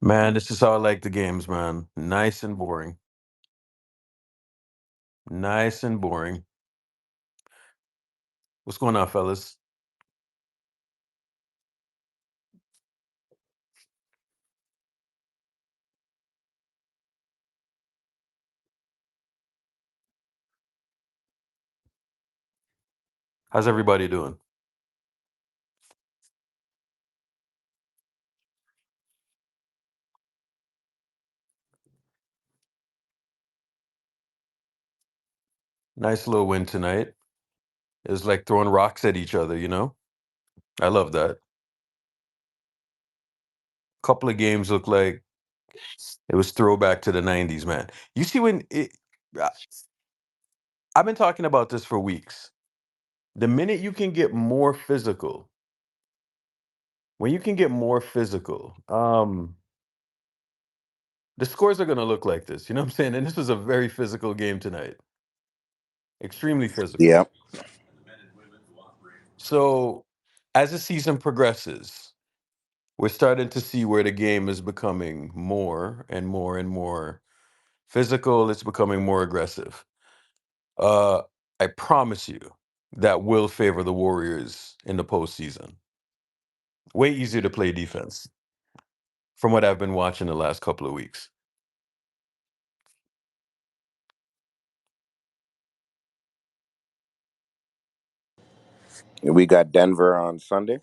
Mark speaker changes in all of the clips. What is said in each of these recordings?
Speaker 1: Man, this is how I like the games, man. Nice and boring. Nice and boring. What's going on, fellas? How's everybody doing? Nice little win tonight. It was like throwing rocks at each other, you know? I love that. Couple of games look like it was throwback to the 90s, man. You see I- I've been talking about this for weeks. The minute you can get more physical, when you can get more physical, the scores are going to look like this. You know what I'm saying? And this was a very physical game tonight. Extremely physical.
Speaker 2: Yeah,
Speaker 1: So, as the season progresses, we're starting to see where the game is becoming more and more and more physical. It's becoming more aggressive. Uh, I promise you that will favor the Warriors in the postseason. Way easier to play defense from what I've been watching the last couple of weeks.
Speaker 2: we got Denver on Sunday.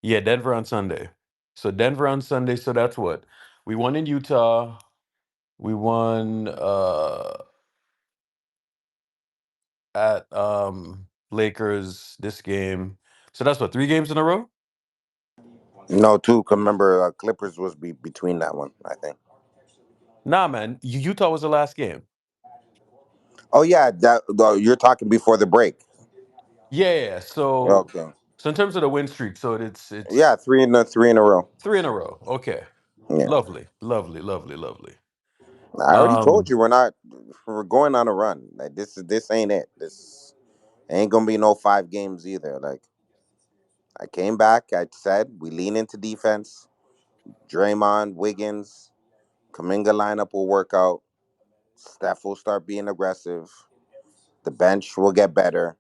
Speaker 1: Yeah, Denver on Sunday. So Denver on Sunday. So that's what we won in Utah. We won at Lakers this game. So that's what, three games in a row?
Speaker 2: No, two. 'Cause remember, Clippers was between that one, I think.
Speaker 1: Nah, man. Utah was the last game.
Speaker 2: Oh yeah, you're talking before the break.
Speaker 1: Yeah, yeah, yeah.
Speaker 2: Okay.
Speaker 1: So in terms of the win streak, so
Speaker 2: Yeah,
Speaker 1: it's
Speaker 2: three in a row.
Speaker 1: three in a row. Okay.
Speaker 2: Yeah,
Speaker 1: Lovely. Lovely, lovely, lovely.
Speaker 2: I already told
Speaker 1: Um
Speaker 2: you we're going on a run. Like this ain't it. This ain't gonna be no 5 games either. Like I came back, I said we lean into defense. Draymond, Wiggins, Kaminga lineup will work out. Steph will start being aggressive. The bench will get better.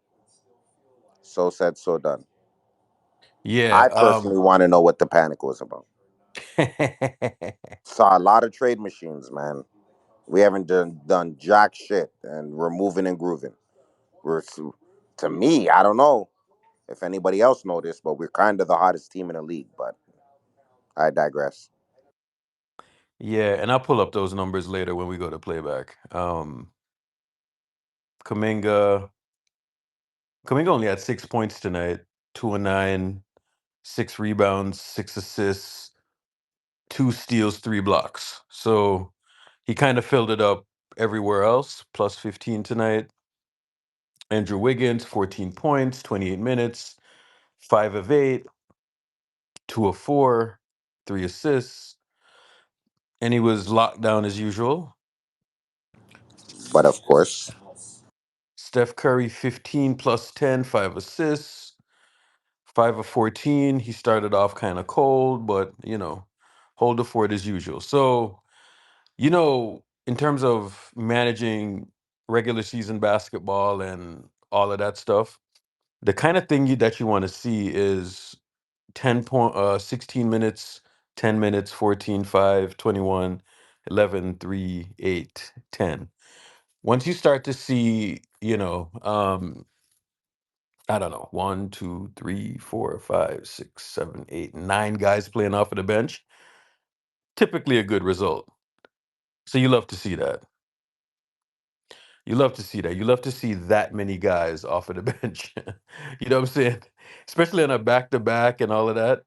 Speaker 2: So said, so done.
Speaker 1: yeah,
Speaker 2: I personally want to know what the panic was about. Saw a lot of trade machines, man. We haven't done jack shit, and we're moving and grooving. We're to me, I don't know if anybody else noticed, but we're kind of the hottest team in the league. But I digress.
Speaker 1: yeah, and I'll pull up those numbers later when we go to playback. Kaminga Kaminga only had 6 points tonight, 2 and 9, 6 rebounds, 6 assists, 2 steals, 3 blocks. So he kind of filled it up everywhere else, plus 15 tonight. Andrew Wiggins, 14 points, 28 minutes, 5 of 8, 2 of 4, 3 assists, and he was locked down as usual.
Speaker 2: But of course,
Speaker 1: Steph Curry, 15 plus 10, 5 assists, 5 of 14. He started off kind of cold, but hold the fort as usual. So, in terms of managing regular season basketball and all of that stuff, the kind of thing that you want to see is 16 minutes, 10 minutes, 14, 5, 21, 11, 3, 8, 10. Once you start to see, I don't know, 1, 2, 3, 4, 5, 6, 7, 8, 9 guys playing off of the bench, typically a good result. So you love to see that. You love to see that. You love to see that many guys off of the bench. You know what I'm saying? Especially on a back to back and all of that.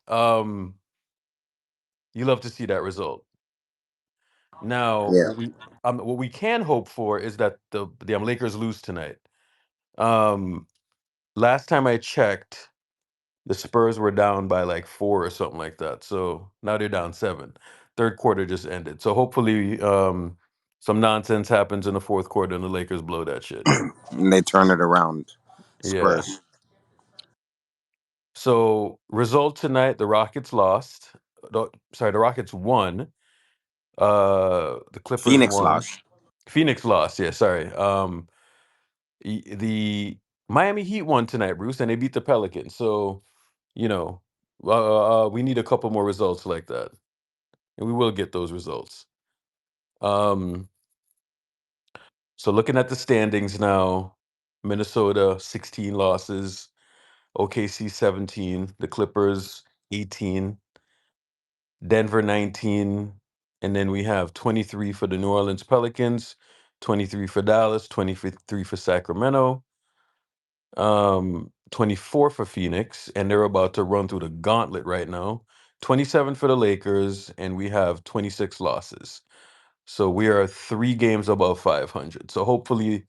Speaker 1: You love to see that result. Now,
Speaker 2: yeah.
Speaker 1: what we can hope for is that the Lakers lose tonight. Um, Last time I checked, the Spurs were down by like 4 or something like that. So now they're down 7. Third quarter just ended. So hopefully, some nonsense happens in the fourth quarter and the Lakers blow that shit.
Speaker 2: And they turn it around.
Speaker 1: Yeah.
Speaker 2: Spurs.
Speaker 1: So result tonight, the Rockets lost. Sorry, the Rockets won. The Clippers
Speaker 2: Phoenix
Speaker 1: won.
Speaker 2: lost.
Speaker 1: Phoenix lost. Yeah, sorry. The Miami Heat won tonight, Bruce, and they beat the Pelicans. So, you know, we need a couple more results like that, and we will get those results. Um, so looking at the standings now, Minnesota 16 losses, OKC 17, the Clippers 18, Denver 19, and then we have 23 for the New Orleans Pelicans, 23 for Dallas, 23 for Sacramento, 24 for Phoenix, and they're about to run through the gauntlet right now. 27 for the Lakers, and we have 26 losses. So we are 3 games above 500. So hopefully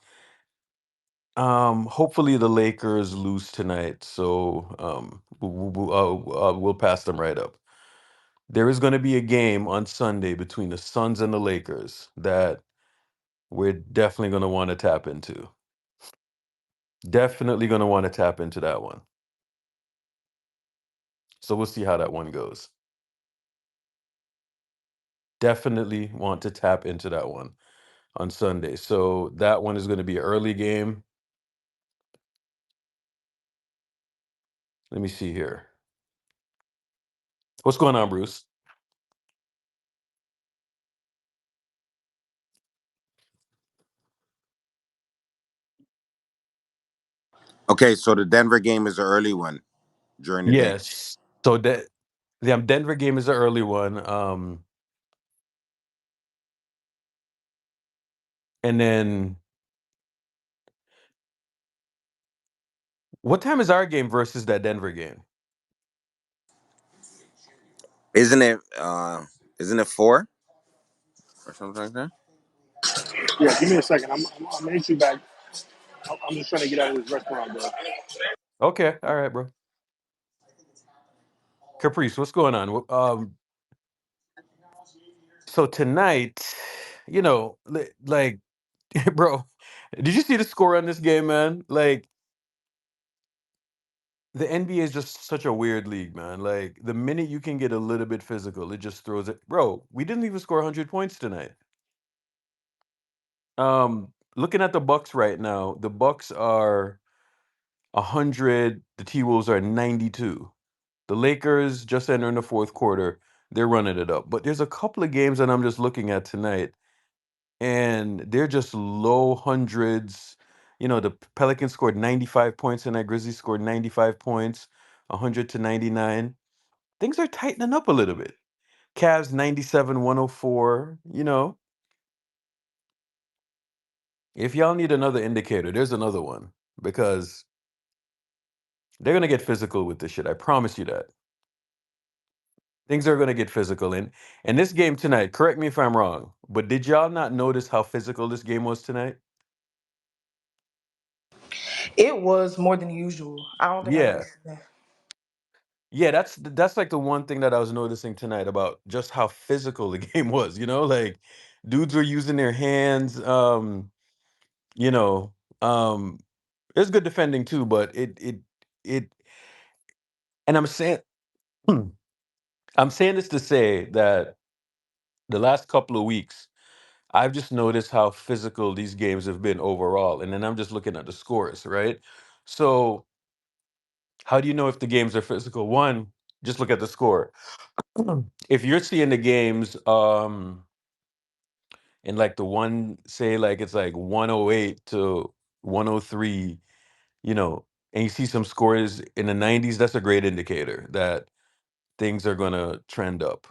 Speaker 1: the Lakers lose tonight. So we'll pass them right up. There is going to be a game on Sunday between the Suns and the Lakers that we're definitely going to want to tap into. Definitely going to want to tap into that one. So we'll see how that one goes. Definitely want to tap into that one on Sunday. So that one is going to be an early game. Let me see here. What's going on, Bruce?
Speaker 2: Okay, so the Denver game is the early one during the day.
Speaker 1: Yes. So that the Denver game is an early one. And then what time is our game versus that Denver game?
Speaker 2: Isn't it? Isn't it 4 or something like that?
Speaker 3: Yeah, give me a second. I'm actually back. I'm just trying to get out of this restaurant, bro.
Speaker 1: Okay, all right, bro. Caprice, what's going on? So tonight, like, bro, did you see the score on this game, man? Like, the NBA is just such a weird league, man. Like, the minute you can get a little bit physical, it just throws it. Bro, we didn't even score 100 points tonight. Looking at the Bucks right now, the Bucks are 100, the T-Wolves are 92. The Lakers just entering the fourth quarter, they're running it up. But there's a couple of games that I'm just looking at tonight, and they're just low hundreds. The Pelicans scored 95 points and that Grizzlies scored 95 points, 100 to 99. Things are tightening up a little bit. Cavs 97, 104. If y'all need another indicator, there's another one because they're going to get physical with this shit. I promise you that. Things are going to get physical. And this game tonight, correct me if I'm wrong, but did y'all not notice how physical this game was tonight?
Speaker 4: It was more than usual. I don't think I
Speaker 1: Yeah.
Speaker 4: noticed that.
Speaker 1: Yeah, that's like the one thing that I was noticing tonight about just how physical the game was, like dudes were using their hands, you know, um there's good defending too, but it and I'm saying this to say that the last couple of weeks I've just noticed how physical these games have been overall, and then I'm just looking at the scores, right? So, how do you know if the games are physical? One, just look at the score. If you're seeing the games in like the one, say like it's like 108 to 103, and you see some scores in the 90s, that's a great indicator that things are going to trend up,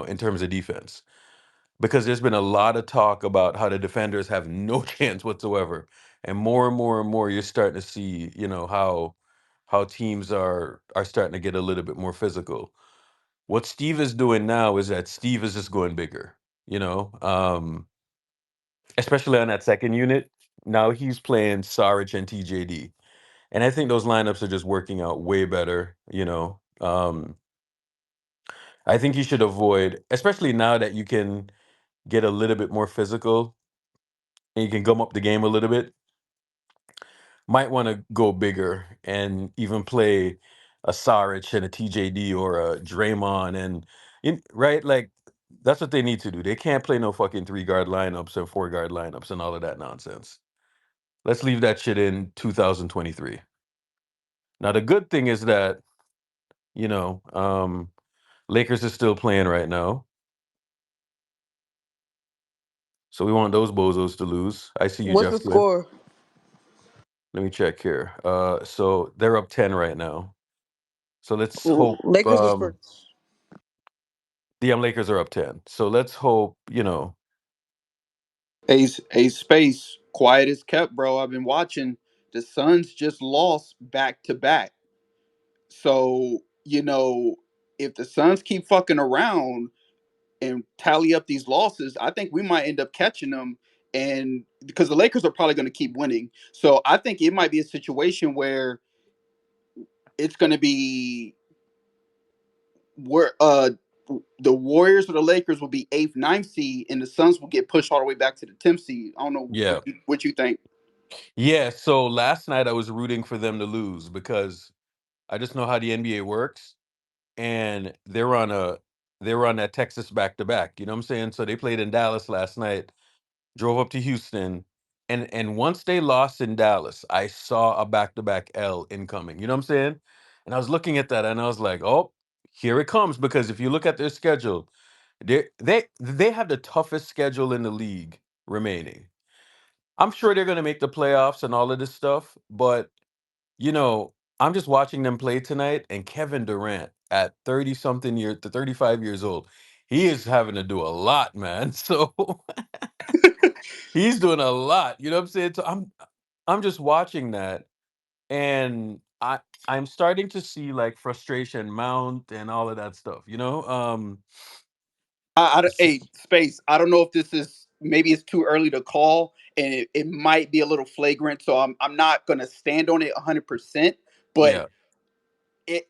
Speaker 1: in terms of defense. Because there's been a lot of talk about how the defenders have no chance whatsoever. And more, you're starting to see, how teams are starting to get a little bit more physical. What Steve is doing now is that Steve is just going bigger, you know, um, especially on that second unit. Now he's playing Sarich and TJD. And I think those lineups are just working out way better, I think you should avoid, especially now that you can get a little bit more physical and you can gum up the game a little bit, might want to go bigger and even play a Saric and a TJD or a Draymond. And Right? Like that's what they need to do. They can't play no fucking three guard lineups and four guard lineups and all of that nonsense. Let's leave that shit in 2023. Now the good thing is that, you know, Lakers is still playing right now. So we want those bozos to lose. I see you,
Speaker 4: What's the
Speaker 1: Justin.
Speaker 4: score?
Speaker 1: Let me check here. So they're up 10 right now. So let's hope
Speaker 4: Lakers or Spurs?
Speaker 1: the Lakers are up 10. So let's hope,
Speaker 5: A space quiet as kept, bro. I've been watching. The Suns just lost back to back. So, if the Suns keep fucking around and tally up these losses, I think we might end up catching them. And because the Lakers are probably going to keep winning. So I think it might be a situation where it's going to be where the Warriors or the Lakers will be eighth, ninth seed, and the Suns will get pushed all the way back to the 10th seed. I don't know
Speaker 1: yeah.
Speaker 5: what you think.
Speaker 1: Yeah, so last night I was rooting for them to lose because I just know how the NBA works and they're on that Texas back to back, you know what I'm saying? So they played in Dallas last night, drove up to Houston, and once they lost in Dallas, I saw a back to back L incoming, you know what I'm saying? And I was looking at that and I was like, "Oh, here it comes," because if you look at their schedule, they have the toughest schedule in the league remaining. I'm sure they're going to make the playoffs and all of this stuff, but you know, I'm just watching them play tonight, and Kevin Durant at 30 something years to 35 years old, he is having to do a lot, man. So he's doing a lot. You know what I'm saying? So I'm just watching that, and I'm starting to see like frustration mount and all of that stuff.
Speaker 5: Hey, space. I don't know if this is maybe it's too early to call, and it might be a little flagrant. So I'm not gonna stand on it 100%. But
Speaker 1: Yeah.
Speaker 5: it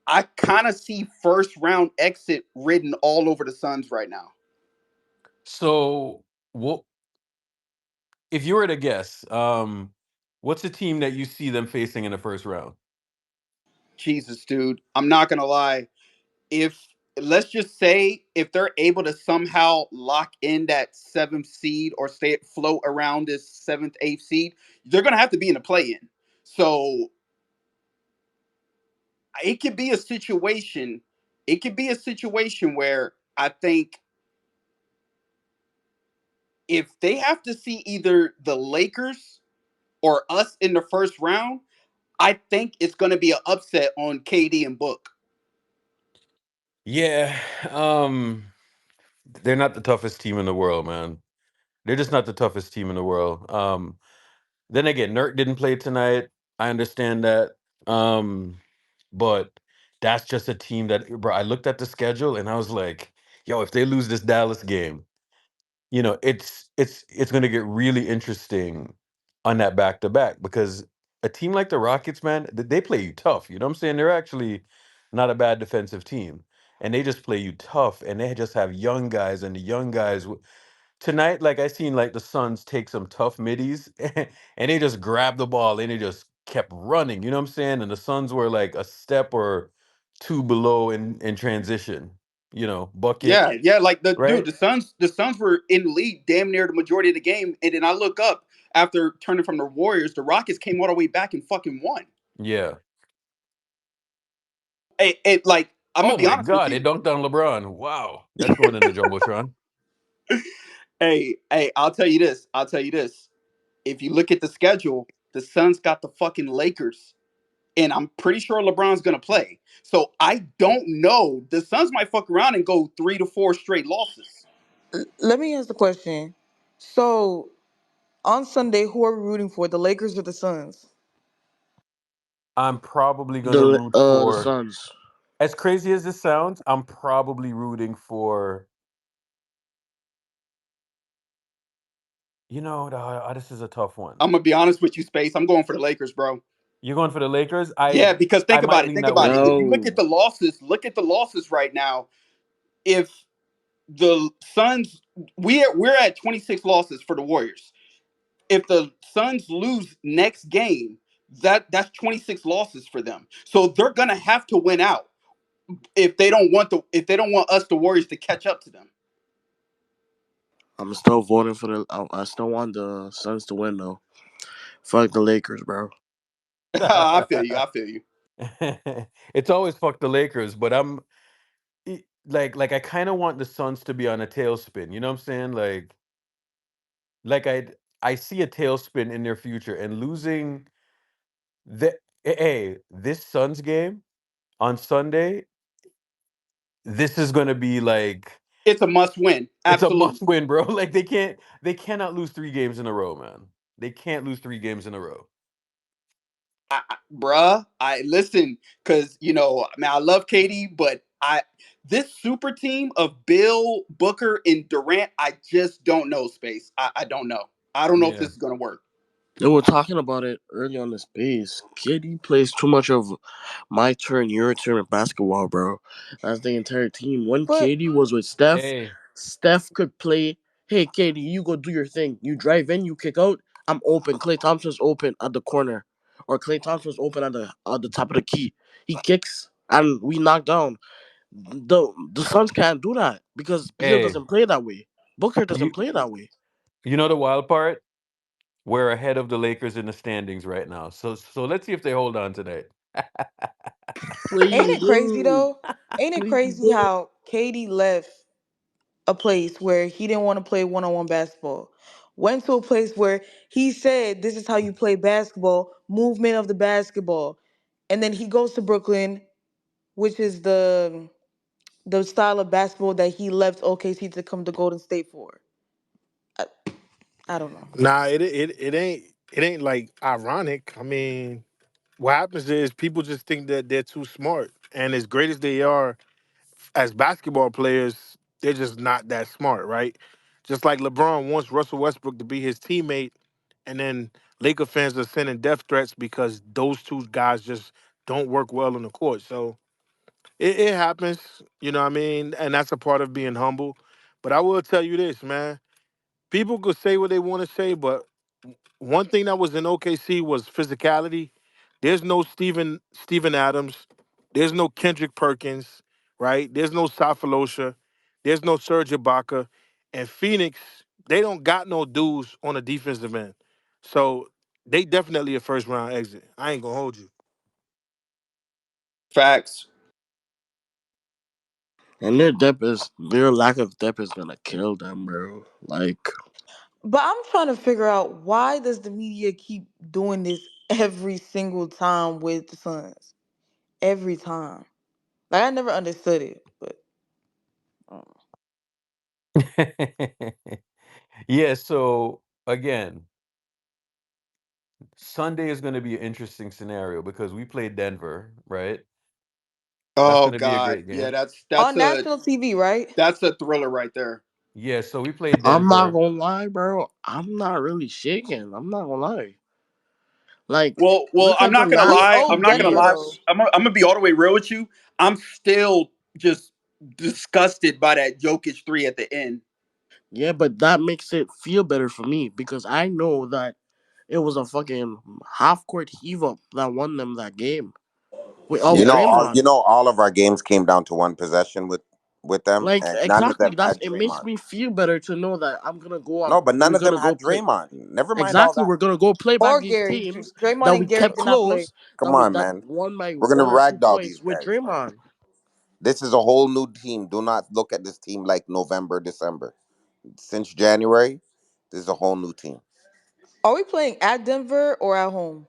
Speaker 5: I kind of see first round exit written all over the Suns right now.
Speaker 1: So what if you were to guess? What's a team that you see them facing in the first round?
Speaker 5: Jesus, dude. I'm not gonna lie. If Let's just say if they're able to somehow lock in that seventh seed or stay float around this seventh, eighth seed, they're gonna have to be in a play-in. So it could be a situation. It could be a situation where I think if they have to see either the Lakers or us in the first round, I think it's going to be an upset on KD and Book.
Speaker 1: Yeah, they're not the toughest team in the world, man. They're just not the toughest team in the world. Then again, Nurk didn't play tonight. I understand that. But that's just a team that, bro, I looked at the schedule and I was like, yo, if they lose this Dallas game, it's going to get really interesting on that back to back because a team like the Rockets, man, they play you tough. You know what I'm saying? They're actually not a bad defensive team, and they just play you tough, and they just have young guys, and the young guys tonight, like I seen like the Suns take some tough middies, and they just grabbed the ball and they just kept running. You know what I'm saying? And the Suns were like a step or two below in transition. Bucket,
Speaker 5: Yeah, yeah, like
Speaker 1: right?
Speaker 5: the Suns were in the lead damn near the majority of the game, and then I look up after turning from the Warriors, the Rockets came all the way back and fucking won.
Speaker 1: Yeah.
Speaker 5: Like I'm gonna
Speaker 1: Oh
Speaker 5: be
Speaker 1: my
Speaker 5: honest with
Speaker 1: God, they
Speaker 5: you.
Speaker 1: dunked on LeBron. Wow, that's going in the jumbotron.
Speaker 5: I'll tell you this. I'll tell you this. If you look at the schedule, the Suns got the fucking Lakers, and I'm pretty sure LeBron's gonna play. So I don't know. The Suns might fuck around and go 3 to 4 straight losses.
Speaker 4: Let me ask the question. So on Sunday, who are we rooting for? The Lakers or the Suns?
Speaker 1: I'm probably gonna root
Speaker 3: The
Speaker 1: for.
Speaker 3: Suns.
Speaker 1: As crazy as this sounds, I'm probably rooting for. This is a tough one.
Speaker 5: I'm gonna be honest with you, Space. I'm going for the Lakers, bro.
Speaker 1: You're going for the Lakers. I
Speaker 5: Yeah, because
Speaker 1: I
Speaker 5: think
Speaker 1: might
Speaker 5: about it.
Speaker 1: lean
Speaker 5: Think
Speaker 1: that way
Speaker 5: about it. If
Speaker 1: too.
Speaker 5: you
Speaker 3: No.
Speaker 5: look at the losses right now. If the Suns, we're at 26 losses for the Warriors. If the Suns lose next game, that's 26 losses for them. So they're gonna have to win out. if they don't want us the Warriors to catch up to them.
Speaker 6: I'm still voting for the. I still want the Suns to win though. Fuck the Lakers, bro.
Speaker 5: I feel you. I feel you.
Speaker 1: It's always fuck the Lakers, but like I kind of want the Suns to be on a tailspin. You know what I'm saying? Like I see a tailspin in their future and losing the hey, this Suns game on Sunday, this is gonna be like
Speaker 5: It's a must win.
Speaker 1: it's a
Speaker 5: Absolutely.
Speaker 1: must win, bro. Like they cannot lose 3 games in a row, man. They can't lose 3 games in a row.
Speaker 5: Bruh, I listen because I mean, I love Katie, but I this super team of Bill, Booker, and Durant, I just don't know. Space, I don't know. I don't know if
Speaker 1: Yeah.
Speaker 5: this is gonna work.
Speaker 6: They were talking about it early on the space. KD plays too much of my turn, your turn in basketball, bro. That's the entire team. When
Speaker 4: But
Speaker 6: KD was with Steph,
Speaker 1: Hey,
Speaker 6: Steph could play. Hey, KD, you go do your thing. You drive in, you kick out. I'm open. Clay Thompson's open at the corner, or Clay Thompson's open at the top of the key. He kicks, and we knock down. The Suns can't do that because Beal
Speaker 1: hey,
Speaker 6: doesn't play that way. Booker doesn't
Speaker 1: you
Speaker 6: play that way.
Speaker 1: you know the wild part? We're ahead of the Lakers in the standings right now. So let's see if they hold on tonight.
Speaker 6: Play
Speaker 4: ain't
Speaker 6: you
Speaker 4: it crazy
Speaker 6: do.
Speaker 4: though? Ain't it
Speaker 6: Play you
Speaker 4: crazy
Speaker 6: do.
Speaker 4: how Katie left a place where he didn't want to play one on one basketball? Went to a place where he said, "This is how you play basketball, movement of the basketball." And then he goes to Brooklyn, which is the style of basketball that he left OKC to come to Golden State for. I, I don't know.
Speaker 3: Nah, it ain't like ironic. I mean, what happens is people just think that they're too smart, and as great as they are as basketball players, they're just not that smart, right? Just like LeBron wants Russell Westbrook to be his teammate, and then Laker fans are sending death threats because those two guys just don't work well on the court. So it happens, you know what I mean? And that's a part of being humble. But I will tell you this, man. People could say what they want to say, but one thing that was in OKC was physicality. There's no Steven Adams. There's no Kendrick Perkins, right? There's no Safalosha. There's no Serge Ibaka. And Phoenix, they don't got no dudes on the defensive end. So they definitely a first round exit. I ain't gonna hold you.
Speaker 5: Facts.
Speaker 6: And their lack of depth is gonna kill them, bro. Like,
Speaker 4: But I'm trying to figure out, why does the media keep doing this every single time with the Suns? Every time. Like, I never understood it, but um,
Speaker 1: Yeah, so again, Sunday is going to be an interesting scenario because we play Denver, right? That's
Speaker 5: Oh
Speaker 1: going to be a
Speaker 5: God,
Speaker 1: great
Speaker 5: yeah,
Speaker 1: game.
Speaker 4: on national TV, right?
Speaker 5: that's a thriller right there.
Speaker 1: Yeah, so we play
Speaker 6: I'm not
Speaker 1: Denver.
Speaker 6: gonna lie, bro. I'm not really shaking. I'm not gonna lie. Like,
Speaker 5: Well,
Speaker 6: look
Speaker 5: I'm
Speaker 6: at the
Speaker 5: not gonna
Speaker 4: We
Speaker 6: last
Speaker 5: lie.
Speaker 4: owe
Speaker 5: I'm
Speaker 6: two
Speaker 5: not gonna
Speaker 4: Denver
Speaker 5: lie.
Speaker 4: though.
Speaker 6: games.
Speaker 5: I'm gonna be all the way real with you. I'm still just disgusted by that Jokic three at the end.
Speaker 6: Yeah, but that makes it feel better for me because I know that it was a fucking half court heave up that won them that game
Speaker 2: You
Speaker 6: without
Speaker 5: Yeah,
Speaker 2: know,
Speaker 6: Draymond.
Speaker 2: all of our games came down to one possession with them,
Speaker 6: Like,
Speaker 2: and none of
Speaker 6: exactly.
Speaker 2: them
Speaker 6: That's
Speaker 2: had
Speaker 6: it makes
Speaker 2: Draymond.
Speaker 6: me feel better to know that I'm gonna go
Speaker 2: No,
Speaker 6: on.
Speaker 2: but none
Speaker 6: We're
Speaker 2: of them
Speaker 6: gonna go
Speaker 2: had
Speaker 6: play.
Speaker 2: Draymond. Never mind all
Speaker 6: Exactly,
Speaker 2: that.
Speaker 6: we're gonna go play back
Speaker 4: Or
Speaker 6: these
Speaker 4: Gary.
Speaker 6: teams
Speaker 4: Draymond
Speaker 6: that
Speaker 4: and
Speaker 6: we
Speaker 4: Gary
Speaker 6: kept
Speaker 4: did not play.
Speaker 6: close.
Speaker 2: Come on,
Speaker 6: That
Speaker 2: man.
Speaker 6: won by
Speaker 2: We're gonna
Speaker 6: 1 or 2
Speaker 2: ragdoll these
Speaker 6: points with
Speaker 2: guys, man.
Speaker 6: Draymond.
Speaker 2: This is a whole new team. Do not look at this team like November, December. Since January, this is a whole new team.
Speaker 4: Are we playing at Denver or at home?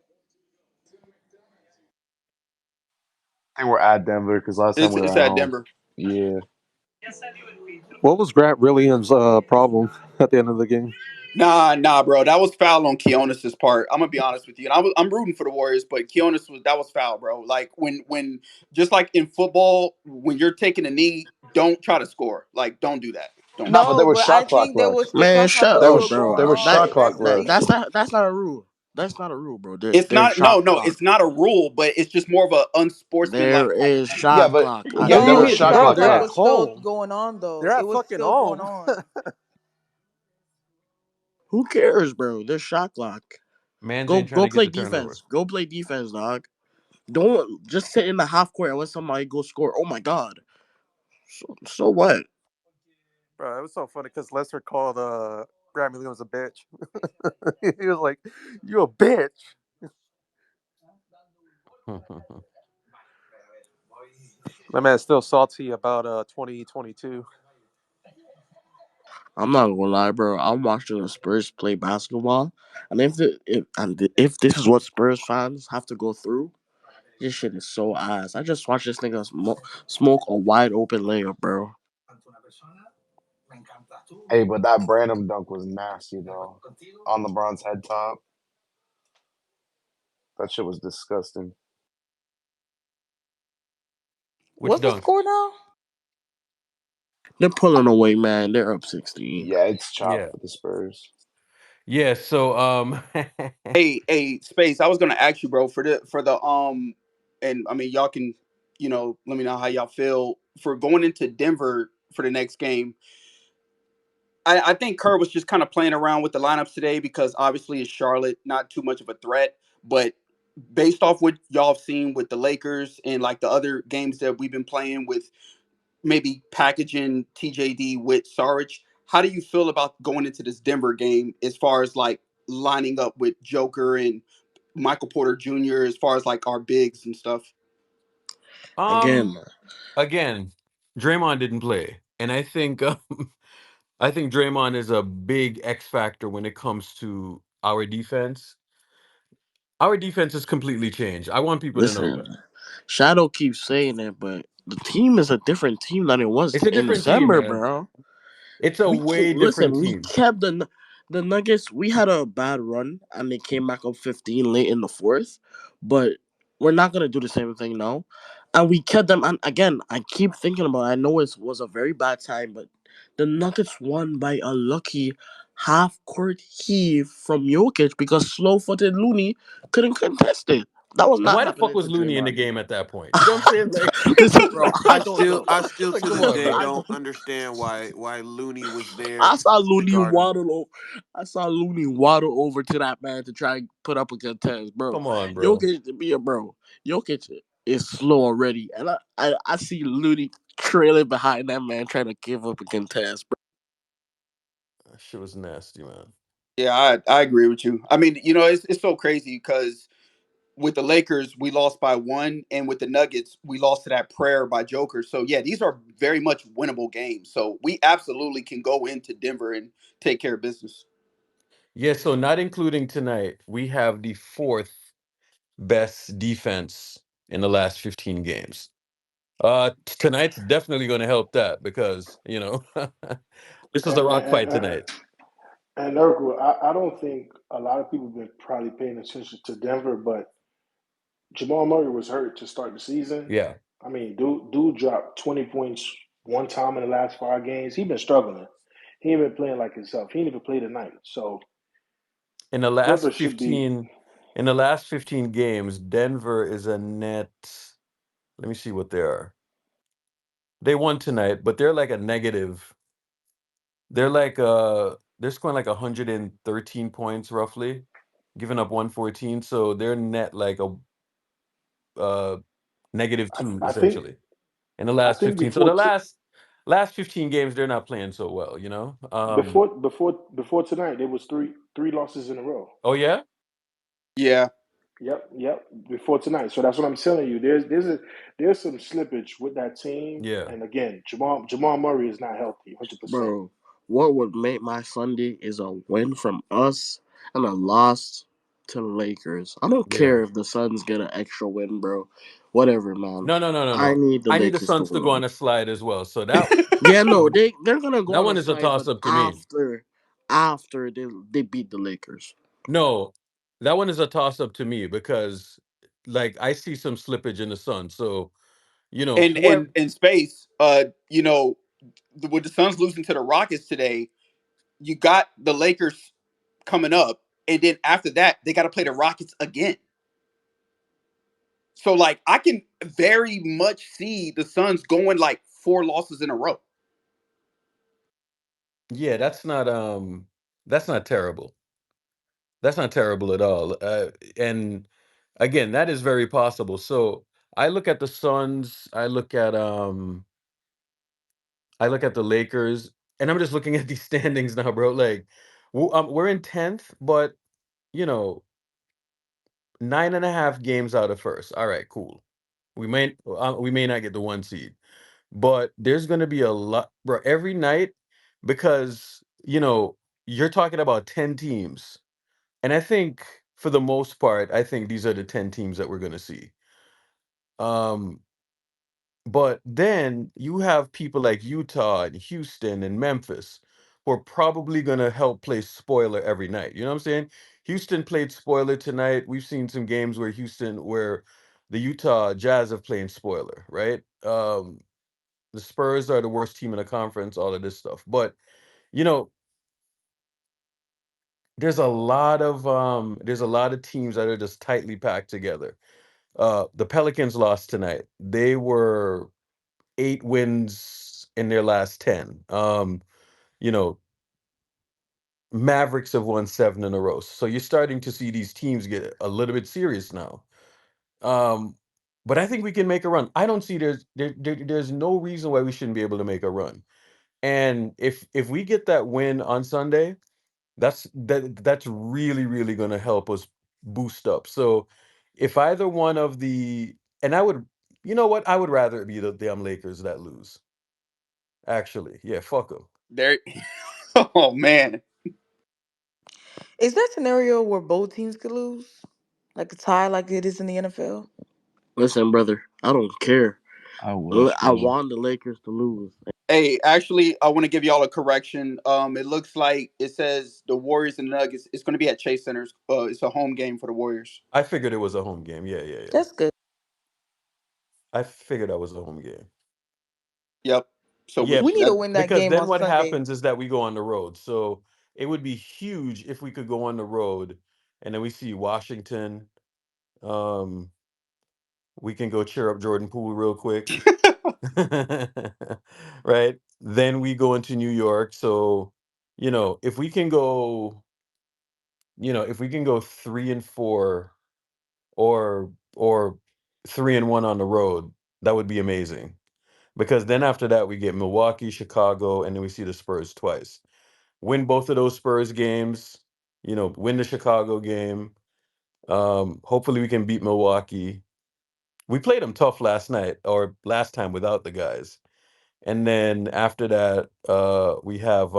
Speaker 7: I think we're at Denver because last time we
Speaker 5: it's
Speaker 7: were at
Speaker 5: at
Speaker 7: home.
Speaker 5: Denver.
Speaker 7: Yeah. What was Grant Williams' problem at the end of the game?
Speaker 5: Nah, bro. That was foul on Keonis's part. I'm gonna be honest with you. And I'm rooting for the Warriors, but Keonis was foul, bro. Like when just like in football, when you're taking a knee, don't try to score. Like don't do that. Don't do
Speaker 7: Nah, but
Speaker 5: that.
Speaker 7: there
Speaker 4: No,
Speaker 7: was
Speaker 4: but I
Speaker 7: shot clock
Speaker 4: think there
Speaker 7: left.
Speaker 4: was
Speaker 6: Man,
Speaker 4: some type
Speaker 6: shut
Speaker 4: of
Speaker 7: There
Speaker 6: up,
Speaker 4: rule
Speaker 7: was
Speaker 6: bro.
Speaker 4: going
Speaker 7: there was
Speaker 4: on
Speaker 7: shot
Speaker 6: That
Speaker 4: with
Speaker 7: clock
Speaker 4: that
Speaker 6: that
Speaker 7: left.
Speaker 6: that's
Speaker 4: situation.
Speaker 6: not a rule. That's not a rule, bro.
Speaker 5: It's
Speaker 6: There's
Speaker 5: not
Speaker 6: shot
Speaker 5: no,
Speaker 6: clock.
Speaker 5: it's not a rule, but it's just more of a
Speaker 6: There
Speaker 5: unsportsmanlike
Speaker 6: is
Speaker 5: type.
Speaker 7: Yeah,
Speaker 6: shot
Speaker 7: but
Speaker 6: clock at
Speaker 7: yeah,
Speaker 6: the
Speaker 7: there
Speaker 4: No,
Speaker 7: was
Speaker 4: the
Speaker 6: end.
Speaker 7: shot
Speaker 4: shot
Speaker 7: clock
Speaker 3: Bro, they're
Speaker 4: clock
Speaker 3: at
Speaker 4: was
Speaker 7: left.
Speaker 4: still
Speaker 3: home.
Speaker 4: going on though.
Speaker 3: They're
Speaker 4: It
Speaker 3: at
Speaker 4: was
Speaker 3: fucking
Speaker 4: still going
Speaker 3: home.
Speaker 4: on.
Speaker 6: Who cares, bro? There's shot clock.
Speaker 1: Mans
Speaker 6: Go
Speaker 1: ain't trying
Speaker 6: go
Speaker 1: to get
Speaker 6: play
Speaker 1: the turnover.
Speaker 6: defense. Go play defense, dog. Don't just sit in the half court and let somebody go score. Oh my god. So what?
Speaker 7: Bro, it was so funny because Lester called Grant Williams a bitch. He was like, "You a bitch." My man's still salty about 2022.
Speaker 6: I'm not gonna lie, bro. I'm watching the Spurs play basketball, and if this is what Spurs fans have to go through, this shit is so ass. I just watched this nigga smoke a wide open layup, bro.
Speaker 8: Hey, but that Branham dunk was nasty though. On LeBron's head top. That shit was disgusting.
Speaker 1: Which
Speaker 4: What's the
Speaker 1: dunk?
Speaker 4: score now?
Speaker 6: They're pulling away, man. They're up 16.
Speaker 8: Yeah, it's chopped
Speaker 1: Yeah.
Speaker 8: for the Spurs.
Speaker 1: Yeah, so
Speaker 5: Hey, space. I was gonna ask you, bro, for the and I mean y'all can, let me know how y'all feel for going into Denver for the next game. I think Kerr was just kind of playing around with the lineups today because obviously it's Charlotte, not too much of a threat. But based off what y'all have seen with the Lakers and like the other games that we've been playing with, maybe packaging TJD with Sarge, how do you feel about going into this Denver game as far as like lining up with Joker and Michael Porter Jr. as far as like our bigs and stuff?
Speaker 1: um
Speaker 6: Again,
Speaker 1: again, Draymond didn't play. And I think I think Draymond is a big X factor when it comes to our defense. Our defense has completely changed. I want people to know
Speaker 6: listen,
Speaker 1: that.
Speaker 6: Shadow keeps saying it, but the team is a different team than it was
Speaker 1: It's a
Speaker 6: in
Speaker 1: different team,
Speaker 6: December,
Speaker 1: man.
Speaker 6: bro.
Speaker 1: It's a way different
Speaker 6: We
Speaker 1: team.
Speaker 6: kept the Nuggets. We had a bad run, and they came back up 15 late in the fourth. But we're not gonna do the same thing now. And we kept them. And again, I keep thinking about. It. I know it was a very bad time, but the Nuggets won by a lucky half court heave from Jokic because slow footed Looney couldn't contest it. That was
Speaker 1: And
Speaker 6: not
Speaker 1: why the fuck
Speaker 6: happening to
Speaker 1: was Looney in the
Speaker 6: Draymond.
Speaker 1: game at that point? You know what I'm saying? Like,
Speaker 6: Listen, bro, I
Speaker 9: I
Speaker 6: don't
Speaker 9: still,
Speaker 6: know.
Speaker 9: I still
Speaker 1: like
Speaker 9: to
Speaker 1: come
Speaker 9: this
Speaker 1: on,
Speaker 9: day
Speaker 6: I
Speaker 1: bro.
Speaker 9: don't
Speaker 6: don't.
Speaker 9: understand why Looney was
Speaker 6: I
Speaker 9: there
Speaker 6: saw
Speaker 9: to
Speaker 6: Looney
Speaker 9: guard him.
Speaker 6: waddle. I saw Looney waddle over to that man to try and put up a contest, bro.
Speaker 1: Come on, bro.
Speaker 6: Jokic to be a bro. Jokic is slow already, and I see Looney trailing behind that man trying to give up a contest, bro.
Speaker 1: That shit was nasty, man.
Speaker 5: Yeah, I agree with you. I mean, it's so crazy because with the Lakers, we lost by one, and with the Nuggets, we lost to that prayer by Joker. So yeah, these are very much winnable games. So we absolutely can go into Denver and take care of business.
Speaker 1: Yeah, so not including tonight, we have the fourth best defense in the last 15 games. Tonight's definitely going to help that because, this is a
Speaker 10: And
Speaker 1: rock
Speaker 10: and,
Speaker 1: fight
Speaker 10: and,
Speaker 1: tonight.
Speaker 10: and Urkel, I don't think a lot of people have been probably paying attention to Denver, but Jamal Murray was hurt to start the season.
Speaker 1: Yeah.
Speaker 10: I mean, dude dropped 20 points one time in the last 5 games. He been struggling. He ain't been playing like himself. He ain't even played tonight. So
Speaker 1: In the
Speaker 10: Denver
Speaker 1: last
Speaker 10: should be.
Speaker 1: 15 in the last 15 games, Denver is a net. Let me see what they are. They won tonight, but they're like a negative. They're scoring like 113 points roughly, giving up 114. So they're net like a uh negative
Speaker 10: I,
Speaker 1: two
Speaker 10: I think.
Speaker 1: essentially in the
Speaker 10: I
Speaker 1: last
Speaker 10: think
Speaker 1: 15. So the last 15 games they're not playing so well.
Speaker 10: before tonight, there was three losses in a row.
Speaker 1: Oh yeah?
Speaker 5: Yeah,
Speaker 10: Yep. Before tonight, so that's what I'm telling you. There's some slippage with that team,
Speaker 1: Yeah.
Speaker 10: and again, Jamal Murray is not healthy, 100%.
Speaker 6: Bro, what would make my Sunday is a win from us and a loss to the Lakers. I don't
Speaker 1: Yeah.
Speaker 6: care if the Suns get an extra win, bro. Whatever, man.
Speaker 1: No, no, no, no,
Speaker 6: I
Speaker 1: no.
Speaker 6: need the
Speaker 1: I need the
Speaker 6: Lakers to
Speaker 1: Suns to go
Speaker 6: win.
Speaker 1: on a slide as well. So that
Speaker 6: Yeah, no, they're gonna go
Speaker 1: that
Speaker 6: on a
Speaker 1: one is a
Speaker 6: slide,
Speaker 1: toss
Speaker 6: but
Speaker 1: up to me.
Speaker 6: after they beat the Lakers,
Speaker 1: No, that one is a toss up to me because like I see some slippage in the Suns. So,
Speaker 5: and
Speaker 1: whoever.
Speaker 5: in space, with the Suns losing to the Rockets today, you got the Lakers coming up, and then after that, they got to play the Rockets again. So like, I can very much see the Suns going like four losses in a row.
Speaker 1: Yeah, that's not terrible. That's not terrible at all. And Again, that is very possible. So I look at the Suns, I look at the Lakers, and I'm just looking at these standings now, bro. Like, we're in 10th, but you know, 9.5 games out of first. All right, cool. We may not get the one seed, but there's gonna be a lot, bro, every night because you're talking about 10 teams, and I think for the most part, I think these are the 10 teams that we're gonna see. Um, But then you have people like Utah and Houston and Memphis who are probably going to help play spoiler every night. You know what I'm saying? Houston played spoiler tonight. We've seen some games where the Utah Jazz have played spoiler, right? The Spurs are the worst team in the conference, all of this stuff. But, you know, there's a lot of teams that are just tightly packed together. The Pelicans lost tonight. They were 8 wins in their last 10. You know, Mavericks have won 7 in a row. So you're starting to see these teams get a little bit serious now. Um, but I think we can make a run. I don't see there's no reason why we shouldn't be able to make a run. And if we get that win on Sunday, that's really really going to help us boost up. So if either one of the and I would you know what I would rather it be the damn Lakers that lose. Actually, yeah, fuck them.
Speaker 5: There. Oh man.
Speaker 4: Is that scenario where both teams could lose? Like a tie like it is in the NFL?
Speaker 6: Listen, brother, I don't care.
Speaker 11: I wish,
Speaker 6: I
Speaker 11: bro.
Speaker 6: want the Lakers to lose.
Speaker 5: Hey, actually, I want to give y'all a correction. It looks like it says the Warriors and Nuggets. It's going to be at Chase Centers. It's a home game for the Warriors.
Speaker 1: I figured it was a home game. Yeah, yeah, yeah.
Speaker 4: That's good.
Speaker 1: I figured that was a home game.
Speaker 5: Yep. So
Speaker 1: Yeah,
Speaker 5: we
Speaker 4: We need to
Speaker 5: that
Speaker 4: win that
Speaker 1: because
Speaker 4: game
Speaker 1: then
Speaker 4: on
Speaker 1: what
Speaker 4: Sunday.
Speaker 1: happens is that we go on the road. So it would be huge if we could go on the road and then we see Washington. Um, we can go cheer up Jordan Poole real quick. Right? Then we go into New York. So, if we can go, if we can go 3-4 or 3-1 on the road, that would be amazing. Because then after that we get Milwaukee, Chicago, and then we see the Spurs twice. Win both of those Spurs games, win the Chicago game. Hopefully we can beat Milwaukee. We played them tough last night or last time without the guys. And then after that, we have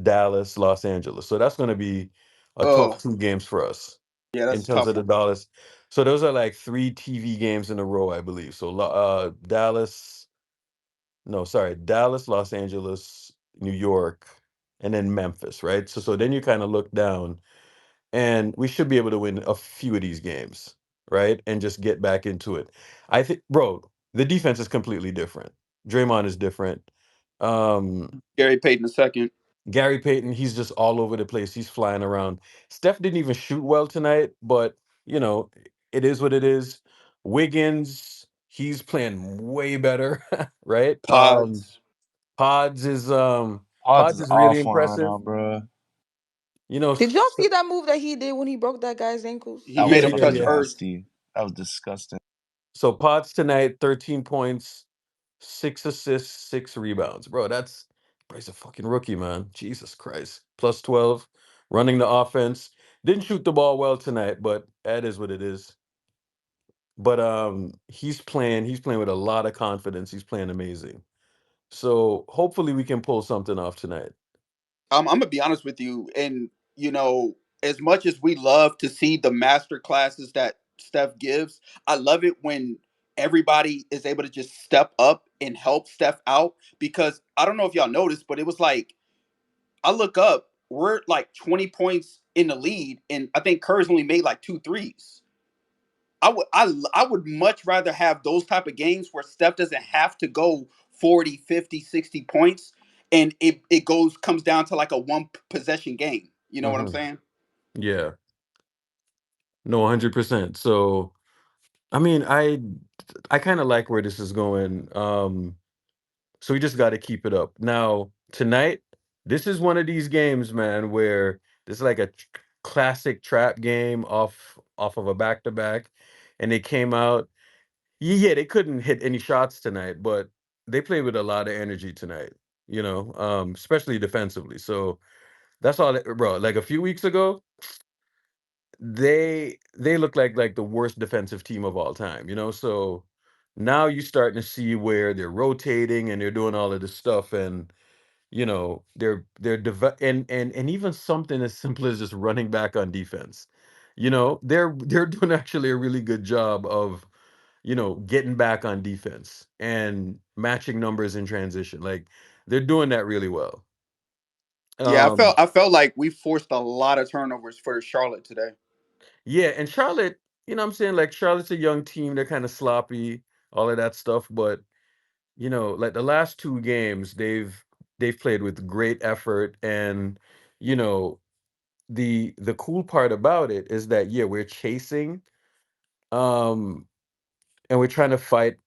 Speaker 1: Dallas, Los Angeles. So that's going to be a tough
Speaker 5: oh
Speaker 1: 2 games for us
Speaker 5: yeah,
Speaker 1: in
Speaker 5: that's a
Speaker 1: terms
Speaker 5: tough
Speaker 1: of the
Speaker 5: one.
Speaker 1: dollars. So those are like 3 TV games in a row, I believe. So Dallas, no, sorry, Dallas, Los Angeles, New York, and then Memphis, right? So then you kind of look down, and we should be able to win a few of these games, right? And just get back into it. I think, bro, the defense is completely different. Draymond is different. Um,
Speaker 5: Gary Payton II.
Speaker 1: Gary Payton, he's just all over the place. He's flying around. Steph didn't even shoot well tonight, but you know, it is what it is. Wiggins, he's playing way better, right?
Speaker 5: Pods.
Speaker 1: Pods is
Speaker 11: Odds
Speaker 1: Pods
Speaker 11: is
Speaker 1: is really
Speaker 11: awful right
Speaker 1: impressive.
Speaker 11: now, bro.
Speaker 4: Did y'all see
Speaker 1: So,
Speaker 4: that move that he did when he broke that guy's ankles?
Speaker 5: He
Speaker 11: That was
Speaker 5: made
Speaker 1: yeah,
Speaker 5: him
Speaker 1: yeah,
Speaker 5: touch
Speaker 11: fucking
Speaker 1: yeah.
Speaker 5: Earth.
Speaker 11: nasty. That was disgusting.
Speaker 1: So Pods tonight, 13 points, 6 assists, 6 rebounds. Bro, he's a fucking rookie, man. Jesus Christ. Plus 12, running the offense. Didn't shoot the ball well tonight, but that is what it is. But he's playing with a lot of confidence. He's playing amazing. So hopefully we can pull something off tonight.
Speaker 5: I'm gonna be honest with you, and you know, as much as we love to see the master classes that Steph gives, I love it when everybody is able to just step up and help Steph out. Because I don't know if y'all noticed, but it was like I look up, we're like 20 points in the lead, and I think Curry's only made like two threes. I would much rather have those type of games where Steph doesn't have to go 40, 50, 60 points, and it goes comes down to like a one possession game. You know what I'm
Speaker 1: Hmm.
Speaker 5: saying?
Speaker 1: Yeah. No, 100%. So I mean, I kind of like where this is going. So we just got to keep it up. Now, tonight, this is one of these games, man, where this is like classic trap game off of a back to back, and they came out. Yeah, they couldn't hit any shots tonight, but they played with a lot of energy tonight. Especially defensively. So that's all, bro. Like a few weeks ago, they look like the worst defensive team of all time. So now you're starting to see where they're rotating and they're doing all of this stuff, and and even something as simple as just running back on defense. They're doing actually a really good job of getting back on defense and matching numbers in transition. Like they're doing that really well.
Speaker 5: Yeah,
Speaker 1: Um,
Speaker 5: I felt like we forced a lot of turnovers for Charlotte today.
Speaker 1: yeah, and Charlotte, what I'm saying, like Charlotte's a young team, they're kind of sloppy, all of that stuff, but like the last two games, they've played with great effort, and you know, the cool part about it is that yeah, we're chasing, um, and we're trying to fight.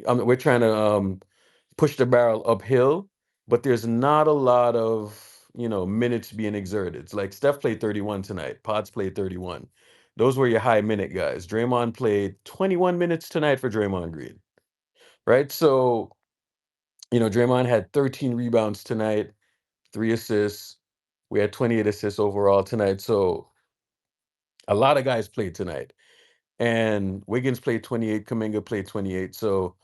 Speaker 1: We're trying to push the barrel uphill, but there's not a lot of minutes being exerted. It's like Steph played 31 tonight. Potts played 31. Those were your high minute guys. Draymond played 21 minutes tonight for Draymond Green, right? So Draymond had 13 rebounds tonight, 3 assists. We had 28 assists overall tonight. So a lot of guys played tonight. And Wiggins played 28, Kuminga played 28. So,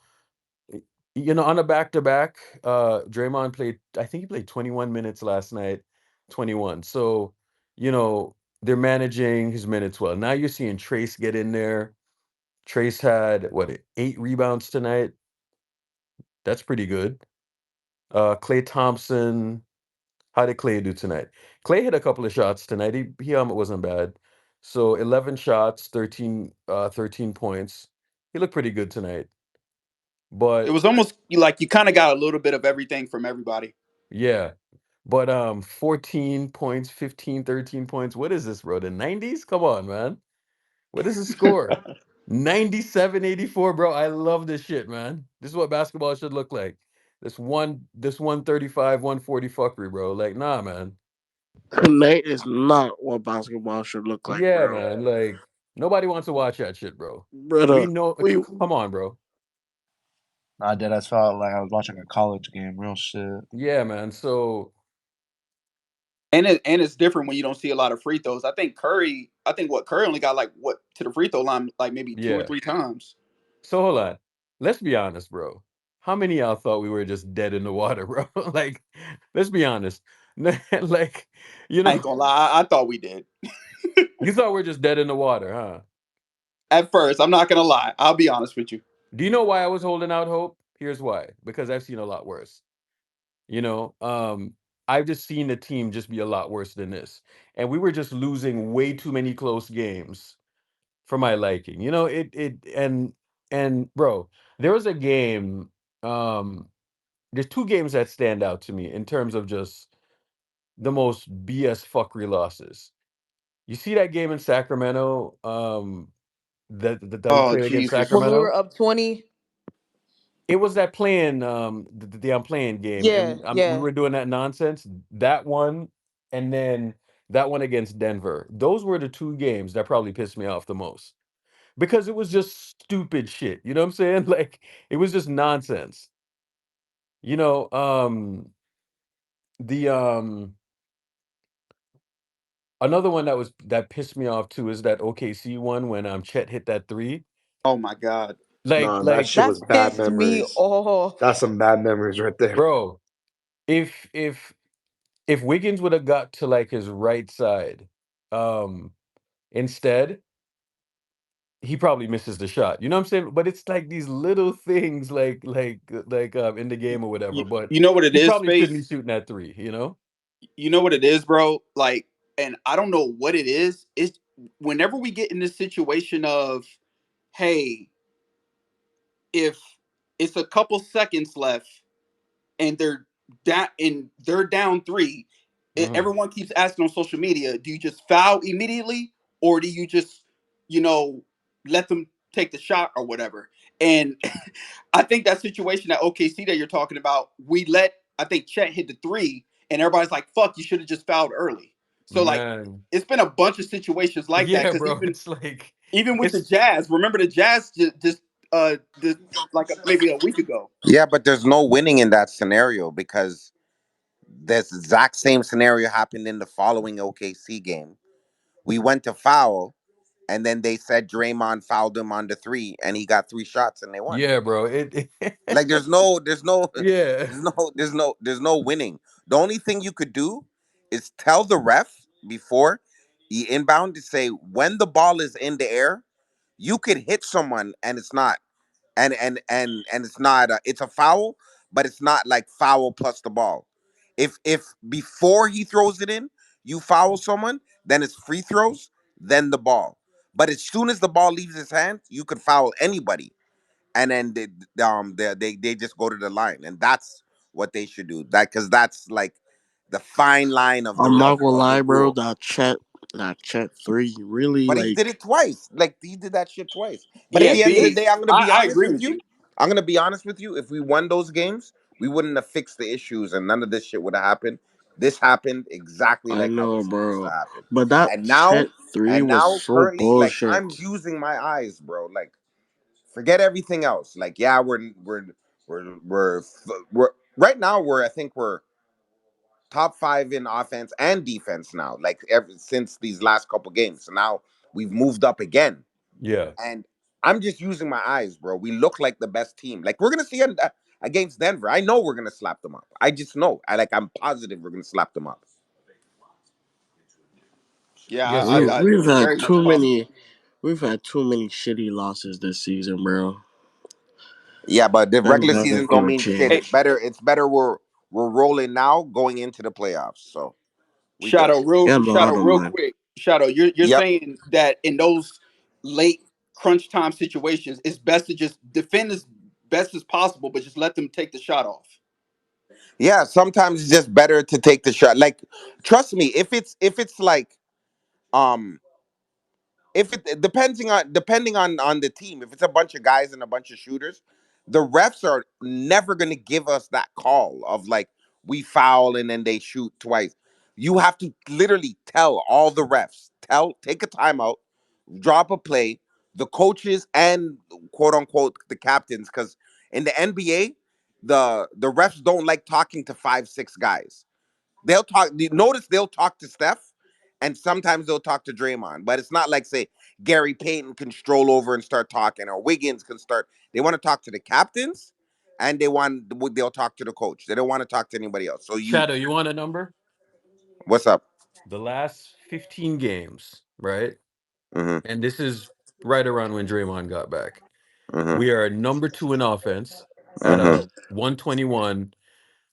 Speaker 1: on a back to back, Draymond played, I think he played 21 minutes last night, 21. So, you know, they're managing his minutes well. Now you're seeing Trace get in there. Trace had, what, 8 rebounds tonight? That's pretty good. Clay Thompson, how did Clay do tonight? Clay hit a couple of shots tonight. He wasn't bad. So 11 shots, 13 points. He looked pretty good tonight.
Speaker 5: It
Speaker 1: But
Speaker 5: was almost like you kind of got a little bit of everything from everybody.
Speaker 1: yeah. But 14 points, 15, 13 points. What is this, bro? The 90s? Come on, man. What is the score? 97-84, bro. I love this shit, man. This is what basketball should look like. This 135, 140 fuckery, bro. Like, nah, man.
Speaker 6: Tonight is not what basketball should look like,
Speaker 1: Yeah,
Speaker 6: bro.
Speaker 1: man. Like nobody wants to watch that shit, bro. We
Speaker 6: Brother,
Speaker 1: know.
Speaker 6: we
Speaker 1: Come on, bro.
Speaker 11: I did. I felt like I was watching a college game. Real shit.
Speaker 1: Yeah, man. So
Speaker 5: And it's different when you don't see a lot of free throws. I think what Curry only got like what to the free throw line like maybe two or
Speaker 1: yeah.
Speaker 5: three times.
Speaker 1: So hold on. Let's be honest, bro. How many of y'all thought we were just dead in the water, bro? Like, let's be honest. Like, you
Speaker 5: I ain't
Speaker 1: know,
Speaker 5: gonna lie, I thought we did.
Speaker 1: you thought we are just dead in the water, huh?
Speaker 5: At first, I'm not gonna lie. I'll be honest with you.
Speaker 1: Do you know why I was holding out hope? Here's why. Because I've seen a lot worse. You know, um, I've just seen the team just be a lot worse than this. And we were just losing way too many close games for my liking. And bro, there was a game, um, there's two games that stand out to me in terms of just the most BS fuckery losses. You see that game in Sacramento, that we
Speaker 5: Oh
Speaker 1: played against
Speaker 5: Jesus.
Speaker 4: When we
Speaker 1: Sacramento?
Speaker 4: were up 20.
Speaker 1: It was that playing, the I'm playing game,
Speaker 4: Yeah,
Speaker 1: and we
Speaker 4: yeah.
Speaker 1: were doing that nonsense. That one, and then that one against Denver. Those were the two games that probably pissed me off the most because it was just stupid shit. You know what I'm saying? Like it was just nonsense. You know, the another one that pissed me off too is that OKC one when Chet hit that three.
Speaker 5: Oh my God.
Speaker 1: Like
Speaker 8: Nah, that
Speaker 1: like
Speaker 8: shit
Speaker 4: That
Speaker 8: was bad
Speaker 4: pissed me
Speaker 8: memories.
Speaker 4: off.
Speaker 8: That's some bad memories right there.
Speaker 1: bro, if Wiggins would have got to like his right side, um, instead, he probably misses the shot. You know what I'm saying? But it's like these little things like in the game or whatever. But
Speaker 5: You know what it
Speaker 1: he
Speaker 5: is,
Speaker 1: probably shouldn't be
Speaker 5: Space?
Speaker 1: shooting that three, you know?
Speaker 5: You know what it is, bro? Like, and I don't know what it is. It's whenever we get in this situation of, hey, if it's a couple seconds left and they're down three,
Speaker 1: Hmm.
Speaker 5: everyone keeps asking on social media, do you just foul immediately or do you just, you know, let them take the shot or whatever? And I think that situation at OKC that you're talking about, I think Chet hit the three, and everybody's like, fuck, you should have just fouled early. So like
Speaker 1: Man.
Speaker 5: it's been a bunch of situations like that
Speaker 1: Yeah,
Speaker 5: because
Speaker 1: bro.
Speaker 5: even
Speaker 1: It's like
Speaker 5: even with the
Speaker 1: it's
Speaker 5: Jazz, remember the Jazz just this, like maybe a week ago.
Speaker 2: Yeah, but there's no winning in that scenario because this exact same scenario happened in the following OKC game. We went to foul, and then they said Draymond fouled him on the three, and he got three shots, and they won.
Speaker 1: yeah, bro. It
Speaker 2: Like
Speaker 1: yeah.
Speaker 2: there's no winning. The only thing you could do is tell the ref before he inbound to say when the ball is in the air, you could hit someone and it's not and it's not it's a foul, but it's not like foul plus the ball. If before he throws it in, you foul someone, then it's free throws, then the ball. But as soon as the ball leaves his hand, you could foul anybody, and then they just go to the line, and that's what they should do. That because that's like the fine line of the
Speaker 6: I'm not
Speaker 2: of,
Speaker 6: gonna
Speaker 2: of the
Speaker 6: lie, bro.
Speaker 2: rule.
Speaker 6: That Chet three really
Speaker 2: But he did
Speaker 6: like
Speaker 2: it twice. Like he did that shit twice. But at
Speaker 5: Yeah,
Speaker 2: the end of the
Speaker 5: big.
Speaker 2: day, I'm gonna be
Speaker 5: I
Speaker 2: honest
Speaker 5: agree
Speaker 2: with
Speaker 5: with
Speaker 2: you.
Speaker 5: you.
Speaker 2: I'm gonna be honest with you. If we won those games, we wouldn't have fixed the issues, and none of this shit would have happened. This happened exactly
Speaker 6: I
Speaker 2: like how
Speaker 6: know,
Speaker 2: it's supposed to
Speaker 6: bro.
Speaker 2: happen.
Speaker 6: But that
Speaker 2: And
Speaker 6: Chet
Speaker 2: now,
Speaker 6: three was so
Speaker 2: currently, like
Speaker 6: bullshit.
Speaker 2: I'm using my eyes, bro. Like forget everything else. Like yeah, we're right now. I think we're top five in offense and defense now. Like ever since these last couple games, so now we've moved up again.
Speaker 1: Yeah.
Speaker 2: And I'm just using my eyes, bro. We look like the best team. Like we're gonna see against Denver. I know we're gonna slap them up. I just know. I'm positive we're gonna slap them up.
Speaker 5: Yeah,
Speaker 1: Yeah, so
Speaker 5: I
Speaker 6: We've
Speaker 5: it's
Speaker 6: had
Speaker 5: very much
Speaker 6: too
Speaker 5: possible.
Speaker 6: many. We've had too many shitty losses this season, bro.
Speaker 2: Yeah, but the
Speaker 6: And
Speaker 2: regular
Speaker 6: nothing's
Speaker 2: season don't
Speaker 6: gonna
Speaker 2: mean shit.
Speaker 5: Hey,
Speaker 6: change.
Speaker 2: It's better. We're rolling now, going into the playoffs. So we good.
Speaker 6: And the
Speaker 5: Shadow,
Speaker 6: auto
Speaker 5: real
Speaker 6: line.
Speaker 5: quick. Shadow, you're
Speaker 2: Yep.
Speaker 5: saying that in those late crunch time situations, it's best to just defend as best as possible, but just let them take the shot off.
Speaker 2: Yeah. Sometimes it's just better to take the shot. Like, trust me. If it's like um if it depending on the team, if it's a bunch of guys and a bunch of shooters, the refs are never going to give us that call of like we foul and then they shoot twice. You have to literally tell all the refs, take a timeout, drop a play, the coaches and quote unquote the captains, because in the NBA, the refs don't like talking to 5 6 guys. They'll talk. Notice they'll talk to Steph, and sometimes they'll talk to Draymond. But it's not like say Gary Payton can stroll over and start talking, or Wiggins can start. They want to talk to the captains, and they'll talk to the coach. They don't want to talk to anybody else. So
Speaker 1: Shadow, you want a number?
Speaker 2: what's up?
Speaker 1: The last 15 games, right?
Speaker 2: Mm-hmm.
Speaker 1: And this is right around when Draymond got back.
Speaker 2: Mm-hmm.
Speaker 1: We are number 2 in offense at
Speaker 2: Mm-hmm.
Speaker 1: a 121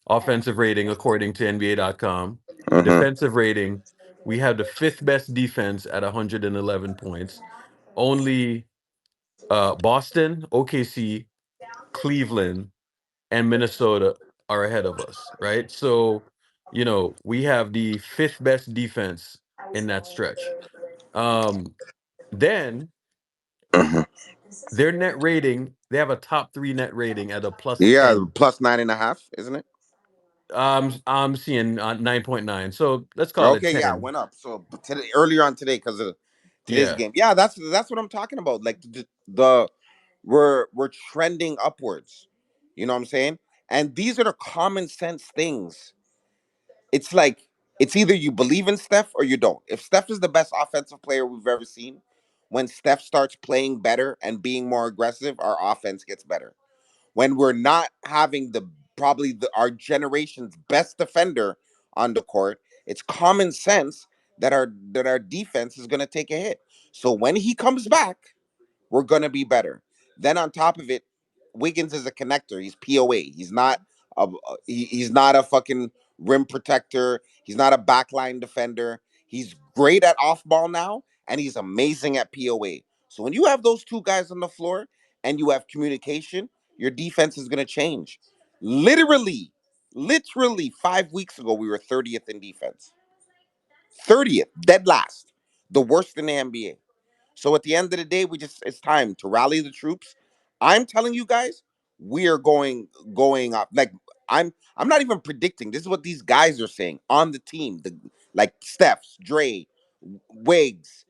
Speaker 1: offensive rating according to NBA.com.
Speaker 2: Mm-hmm.
Speaker 1: Defensive rating, we have the fifth best defense at 111 points. Only Boston, OKC, Cleveland, and Minnesota are ahead of us, right? So, we have the fifth best defense in that stretch. Then
Speaker 2: Mm-hmm.
Speaker 1: their net rating, they have a top 3 net rating at a plus
Speaker 2: Yeah,
Speaker 1: 10.
Speaker 2: plus 9.5, isn't it?
Speaker 1: I'm seeing 9.9. So let's call it
Speaker 2: Okay, yeah, it
Speaker 1: 10.
Speaker 2: went up. So today, earlier on today, because of today's
Speaker 1: Yeah.
Speaker 2: game. Yeah, that's what I'm talking about. Like we're trending upwards. You know what I'm saying? And these are the common sense things. It's like it's either you believe in Steph or you don't. If Steph is the best offensive player we've ever seen, when Steph starts playing better and being more aggressive, our offense gets better. When we're not having our generation's best defender on the court, it's common sense that our defense is going to take a hit. So when he comes back, we're gonna be better. Then on top of it, Wiggins is a connector. He's POA. He's not a fucking rim protector. He's not a backline defender. He's great at off ball now, and he's amazing at POA. So when you have those two guys on the floor and you have communication, your defense is gonna change. Literally, literally 5 weeks ago, we were 30th in defense. 30th, dead last, the worst in the NBA. So at the end of the day, it's time to rally the troops. I'm telling you guys, we are going up. Like I'm not even predicting. This is what these guys are saying on the team. The like Steph's, Dre, Wiggs,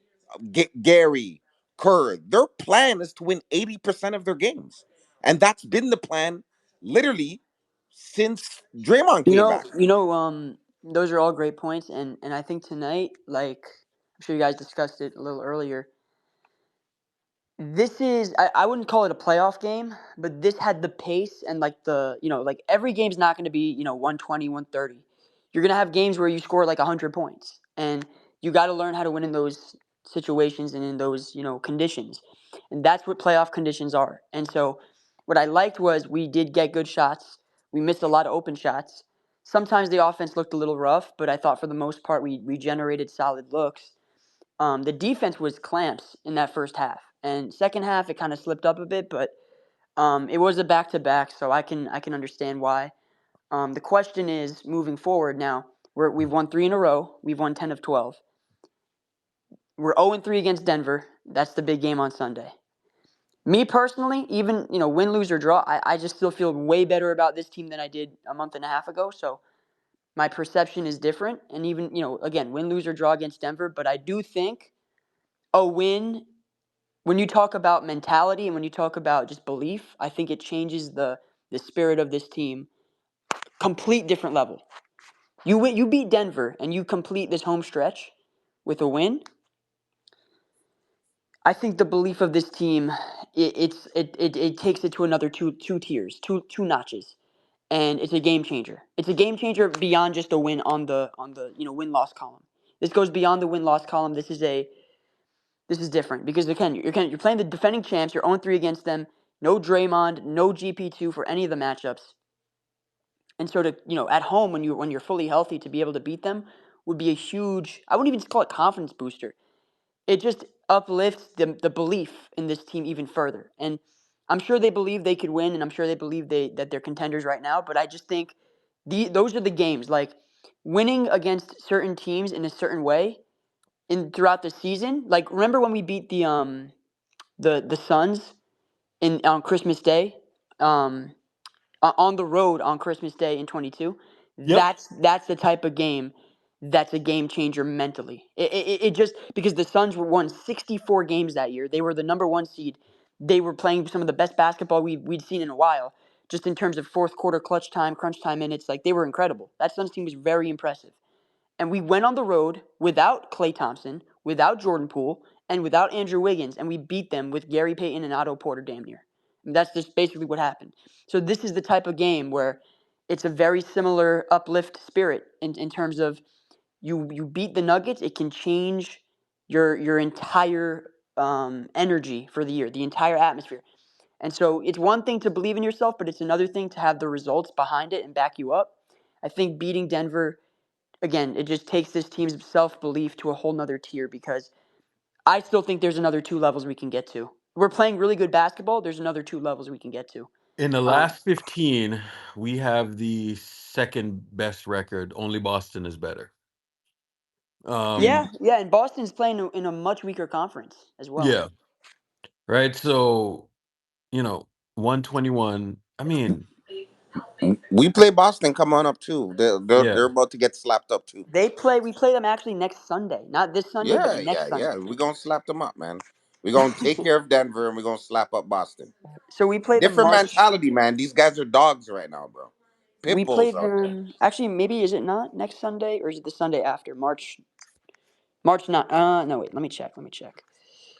Speaker 2: Gary, Kerr. Their plan is to win 80% of their games, and that's been the plan literally since Draymond came back.
Speaker 12: Those are all great points, and I think tonight, like I'm sure you guys discussed it a little earlier, this is I wouldn't call it a playoff game, but this had the pace and like like every game's not going to be 120, 130. You're going to have games where you score like 100 points, and you got to learn how to win in those situations and in those conditions, and that's what playoff conditions are. And so what I liked was we did get good shots. We missed a lot of open shots. Sometimes the offense looked a little rough, but I thought for the most part we generated solid looks. The defense was clamps in that first half, and second half it kind of slipped up a bit, but it was a back to back, so I can understand why. The question is moving forward now. We've won 3 in a row. We've won 10 of 12. We're 0-3 against Denver. That's the big game on Sunday. Me personally, even win, lose or draw, I just still feel way better about this team than I did a month and a half ago. So my perception is different, and even again, win, lose or draw against Denver, but I do think a win. When you talk about mentality and when you talk about just belief, I think it changes the spirit of this team. Complete different level. You beat Denver and you complete this home stretch with a win. I think the belief of this team it takes it to another two tiers, two notches, and it's a game changer. It's a game changer beyond just a win on the win loss column. This goes beyond the win loss column. This is different because again, you're playing the defending champs. You're 0-3 against them. No Draymond, no GP2 for any of the matchups. And so to at home when you're fully healthy to be able to beat them would be a huge. I wouldn't even call it confidence booster. It just uplifts the belief in this team even further. And I'm sure they believe they could win, and I'm sure they believe that they're contenders right now. But I just think those are the games like winning against certain teams in a certain way in throughout the season. Like remember when we beat the Suns in on Christmas Day, um, on the road on Christmas Day in 22.
Speaker 1: Yep.
Speaker 12: That's the type of game that's a game changer mentally. It just because the Suns were won 64 games that year. They were the number one seed. They were playing some of the best basketball we'd seen in a while. Just in terms of fourth quarter clutch time, crunch time minutes, like they were incredible. That Suns team was very impressive. And we went on the road without Klay Thompson, without Jordan Poole, and without Andrew Wiggins, and we beat them with Gary Payton and Otto Porter damn near. And that's just basically what happened. So this is the type of game where it's a very similar uplift spirit in terms of you beat the Nuggets, it can change your entire energy for the year, the entire atmosphere. And so it's one thing to believe in yourself, but it's another thing to have the results behind it and back you up. I think beating Denver again, it just takes this team's self belief to a whole nother tier because I still think there's another two levels we can get to. We're playing really good basketball. There's another two levels we can get to.
Speaker 1: In the
Speaker 12: Um,
Speaker 1: last 15, we have the second best record. Only Boston is better.
Speaker 12: yeah,
Speaker 1: Um,
Speaker 12: yeah, and Boston's playing in a much weaker conference as well.
Speaker 1: yeah, right. So, you know, 121. I mean,
Speaker 2: We play Boston coming up too. They're
Speaker 1: yeah.
Speaker 2: about to get slapped up too.
Speaker 12: We play them actually next Sunday, not this Sunday, but
Speaker 2: Yeah,
Speaker 12: next
Speaker 2: yeah, yeah.
Speaker 12: Sunday.
Speaker 2: We're gonna slap them up, man. We're gonna take care of Denver and we're gonna slap up Boston.
Speaker 12: So we play them
Speaker 2: Different
Speaker 12: March.
Speaker 2: mentality, man. These guys are dogs right now, bro. Pit
Speaker 12: We play
Speaker 2: bulls out there.
Speaker 12: them actually. Maybe is it not next Sunday or is it the Sunday after March not? No, wait. Let me check. Let me check.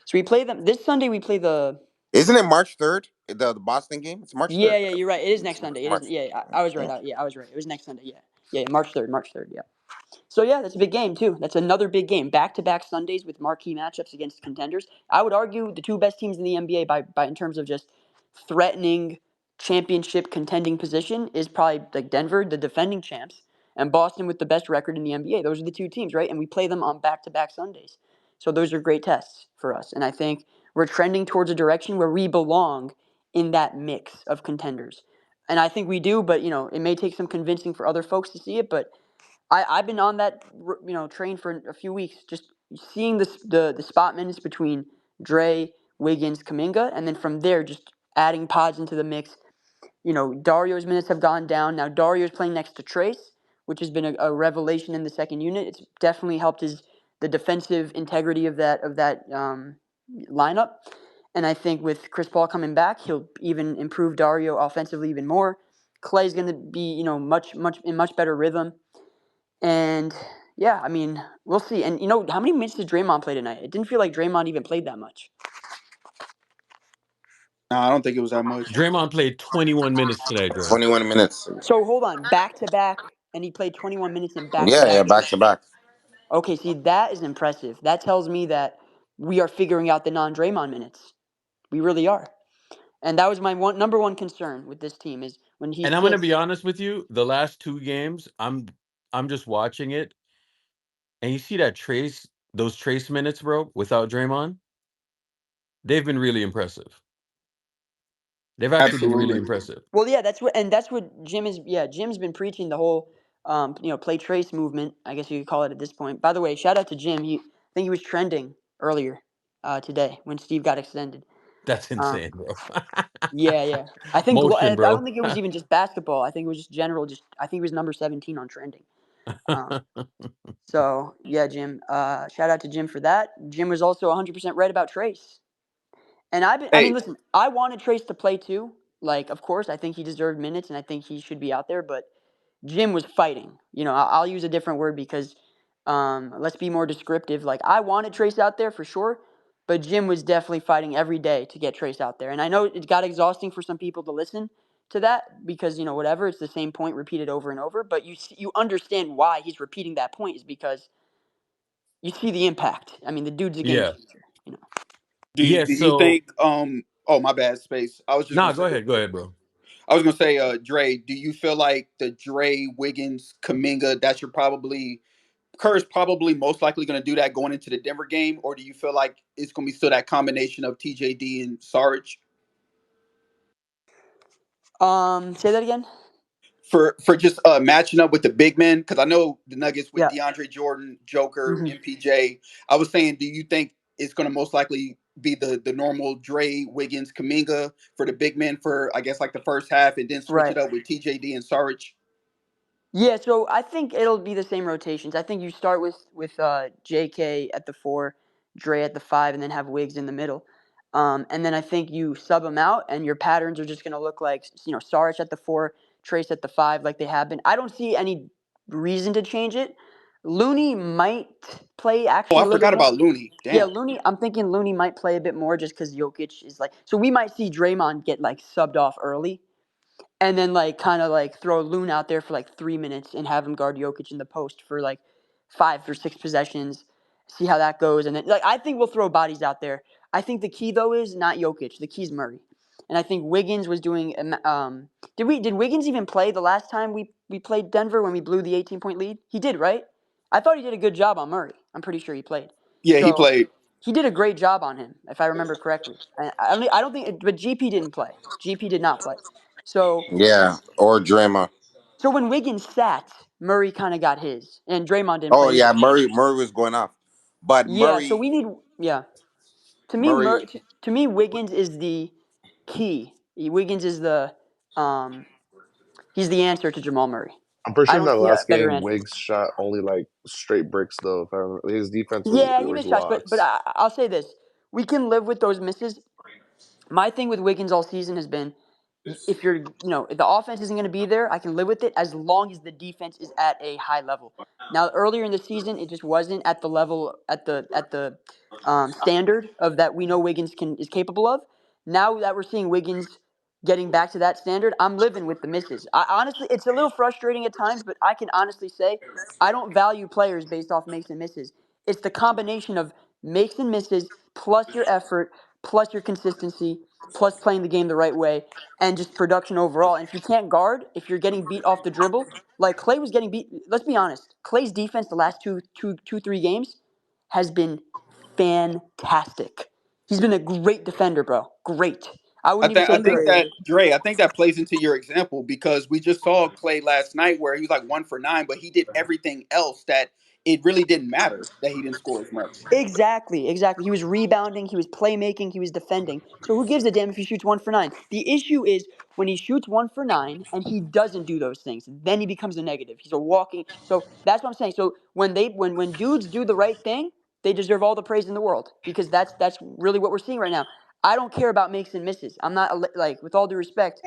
Speaker 12: So we play them this Sunday. We play the
Speaker 2: Isn't it March 3rd? The Boston game? It's March
Speaker 12: Yeah,
Speaker 2: 3rd,
Speaker 12: yeah,
Speaker 2: right?
Speaker 12: you're right. It is
Speaker 2: It's
Speaker 12: next Sunday. It is.
Speaker 2: March.
Speaker 12: Yeah,
Speaker 2: Yeah,
Speaker 12: I was right.
Speaker 2: yeah.
Speaker 12: Yeah, I was right. It was next Sunday. Yeah, yeah, March 3rd. March 3rd. Yeah. So yeah, that's a big game too. That's another big game. Back-to-back Sundays with marquee matchups against contenders. I would argue the two best teams in the NBA by in terms of just threatening championship contending position is probably like Denver, the defending champs, and Boston with the best record in the NBA. Those are the two teams, right? And we play them on back-to-back Sundays. So those are great tests for us. And I think we're trending towards a direction where we belong in that mix of contenders. And I think we do, but it may take some convincing for other folks to see it, but I've been on that train for a few weeks, just seeing the spot minutes between Dre, Wiggins, Kaminga, and then from there just adding pods into the mix. Dario's minutes have gone down. Now Dario's playing next to Trace, which has been a revelation in the second unit. It's definitely helped the defensive integrity of that lineup. And I think with Chris Paul coming back, he'll even improve Dario offensively even more. Clay's going to be, much better rhythm. And yeah, I mean, we'll see. And how many minutes did Draymond play tonight? It didn't feel like Draymond even played that much.
Speaker 5: Nah, I don't think it was that much.
Speaker 1: Draymond played 21 minutes tonight, Dre.
Speaker 2: 21 minutes.
Speaker 12: So hold on, back to back, and he played 21 minutes in back to
Speaker 2: Yeah, yeah,
Speaker 12: back
Speaker 2: back
Speaker 12: games.
Speaker 2: to back.
Speaker 12: Okay, see, that is impressive. That tells me that we are figuring out the non-Draymond minutes. We really are. And that was my number one concern with this team is when he
Speaker 1: And I'm gonna
Speaker 12: sits.
Speaker 1: be honest with you, the last two games, I'm just watching it, and you see those trace minutes, bro, without Draymond, they've been really impressive. They've actually been really
Speaker 5: Absolutely.
Speaker 1: impressive.
Speaker 12: Well, yeah, that's what Jim is. Yeah, Jim's been preaching the whole, play trace movement. I guess you could call it at this point. By the way, shout out to Jim. I think he was trending earlier, today when Steve got extended.
Speaker 1: That's
Speaker 12: Um,
Speaker 1: insane, bro.
Speaker 12: yeah, yeah.
Speaker 1: Motion,
Speaker 12: I
Speaker 1: bro.
Speaker 12: don't think it was even just basketball. I think it was just general. Just I think it was number 17 on trending. Um, so yeah, Jim. Shout out to Jim for that. Jim was also 100% right about Trace. And I mean,
Speaker 5: Hey,
Speaker 12: listen, I wanted Trace to play too. Like, of course, I think he deserved minutes, and I think he should be out there. But Jim was fighting. I'll use a different word because, let's be more descriptive. Like, I wanted Trace out there for sure, but Jim was definitely fighting every day to get Trace out there. And I know it got exhausting for some people to listen to that because whatever, it's the same point repeated over and over. But you understand why he's repeating that point is because you see the impact. I mean, the dude's a game
Speaker 1: Yeah.
Speaker 12: changer.
Speaker 1: Yeah,
Speaker 5: do you
Speaker 1: so
Speaker 5: think oh my bad, Space. I was just gonna
Speaker 1: nah,
Speaker 5: say
Speaker 1: go ahead, bro.
Speaker 5: Dre, do you feel like the Dre, Wiggins, Kaminga, that you're probably Kerr's probably most likely gonna do that going into the Denver game, or do you feel like it's gonna be still that combination of TJD and Sarge?
Speaker 12: Say that again.
Speaker 5: For just matching up with the big men, because I know the Nuggets with
Speaker 12: Yeah.
Speaker 5: DeAndre Jordan, Joker,
Speaker 12: Hmm.
Speaker 5: MPJ. I was saying, do you think it's going to most likely be the normal Dre, Wiggins, Kaminga for the big men for I guess like the first half, and then switch
Speaker 12: Right.
Speaker 5: it up with TJD and Sarge?
Speaker 12: Yeah, so I think it'll be the same rotations. I think you start with JK at the 4, Dre at the 5, and then have Wiggs in the middle. And then I think you sub them out, and your patterns are just going to look like Saric at the 4, Trace at the 5, like they have been. I don't see any reason to change it. Looney might play
Speaker 5: Oh,
Speaker 12: actually
Speaker 5: I
Speaker 12: a little bit
Speaker 5: forgot
Speaker 12: more.
Speaker 5: about Looney.
Speaker 12: Yeah,
Speaker 5: Damn.
Speaker 12: Looney. I'm thinking Looney might play a bit more just because Jokic is like. So we might see Draymond get like subbed off early and then like kind of like throw Loon out there for like 3 minutes and have him guard Jokic in the post for like 5 or 6 possessions. See how that goes, and then like I think we'll throw bodies out there. I think the key though is not Jokic. The key is Murray, and I think Wiggins was doing. Did Wiggins even play the last time we played Denver when we blew the 18-point lead? He did, right? I thought he did a good job on Murray. I'm pretty sure he played.
Speaker 5: Yeah, he
Speaker 12: So
Speaker 5: played.
Speaker 12: he did a great job on him, if I remember correctly. I don't think, but GP didn't play. GP did not play. So
Speaker 2: Yeah, or Draymond.
Speaker 12: when Wiggins sat, Murray kind of got his, and Draymond didn't
Speaker 2: Oh
Speaker 12: play
Speaker 2: yeah,
Speaker 12: either.
Speaker 2: Murray was going off, but
Speaker 12: Yeah, so
Speaker 2: Murray
Speaker 12: we need, yeah. To me,
Speaker 2: Murray.
Speaker 12: to me, Wiggins is the key. Wiggins is he's the answer to Jamal Murray.
Speaker 8: I'm pretty
Speaker 12: I
Speaker 8: sure in
Speaker 12: don't
Speaker 8: that
Speaker 12: see a
Speaker 8: last
Speaker 12: better
Speaker 8: game,
Speaker 12: answer.
Speaker 8: Wiggs shot only like straight bricks though. If I remember. His defense
Speaker 12: Yeah, he
Speaker 8: was
Speaker 12: missed shots, but
Speaker 8: lost.
Speaker 12: I'll say this: we can live with those misses. My thing with Wiggins all season has been if if the offense isn't going to be there, I can live with it as long as the defense is at a high level. Now, earlier in the season, it just wasn't at the level at the standard of that we know Wiggins is capable of. Now that we're seeing Wiggins getting back to that standard, I'm living with the misses. I honestly, it's a little frustrating at times, but I can honestly say I don't value players based off makes and misses. It's the combination of makes and misses plus your effort plus your consistency plus playing the game the right way and just production overall. And if you can't guard, if you're getting beat off the dribble, like Clay was getting beat. Let's be honest. Clay's defense the last 3 games has been fantastic. He's been a great defender, bro. Great. I wouldn't even say
Speaker 5: I
Speaker 12: great.
Speaker 5: think that plays into your example because we just saw Clay last night where he was like 1 for 9, but he did everything else that it really didn't matter that he didn't score as much.
Speaker 12: Exactly, exactly. He was rebounding, he was playmaking, he was defending. So who gives a damn if he shoots 1 for 9? The issue is when he shoots 1 for 9 and he doesn't do those things, then he becomes a negative. He's a walking. So that's what I'm saying. So when dudes do the right thing, they deserve all the praise in the world because that's really what we're seeing right now. I don't care about makes and misses. I'm not like, with all due respect,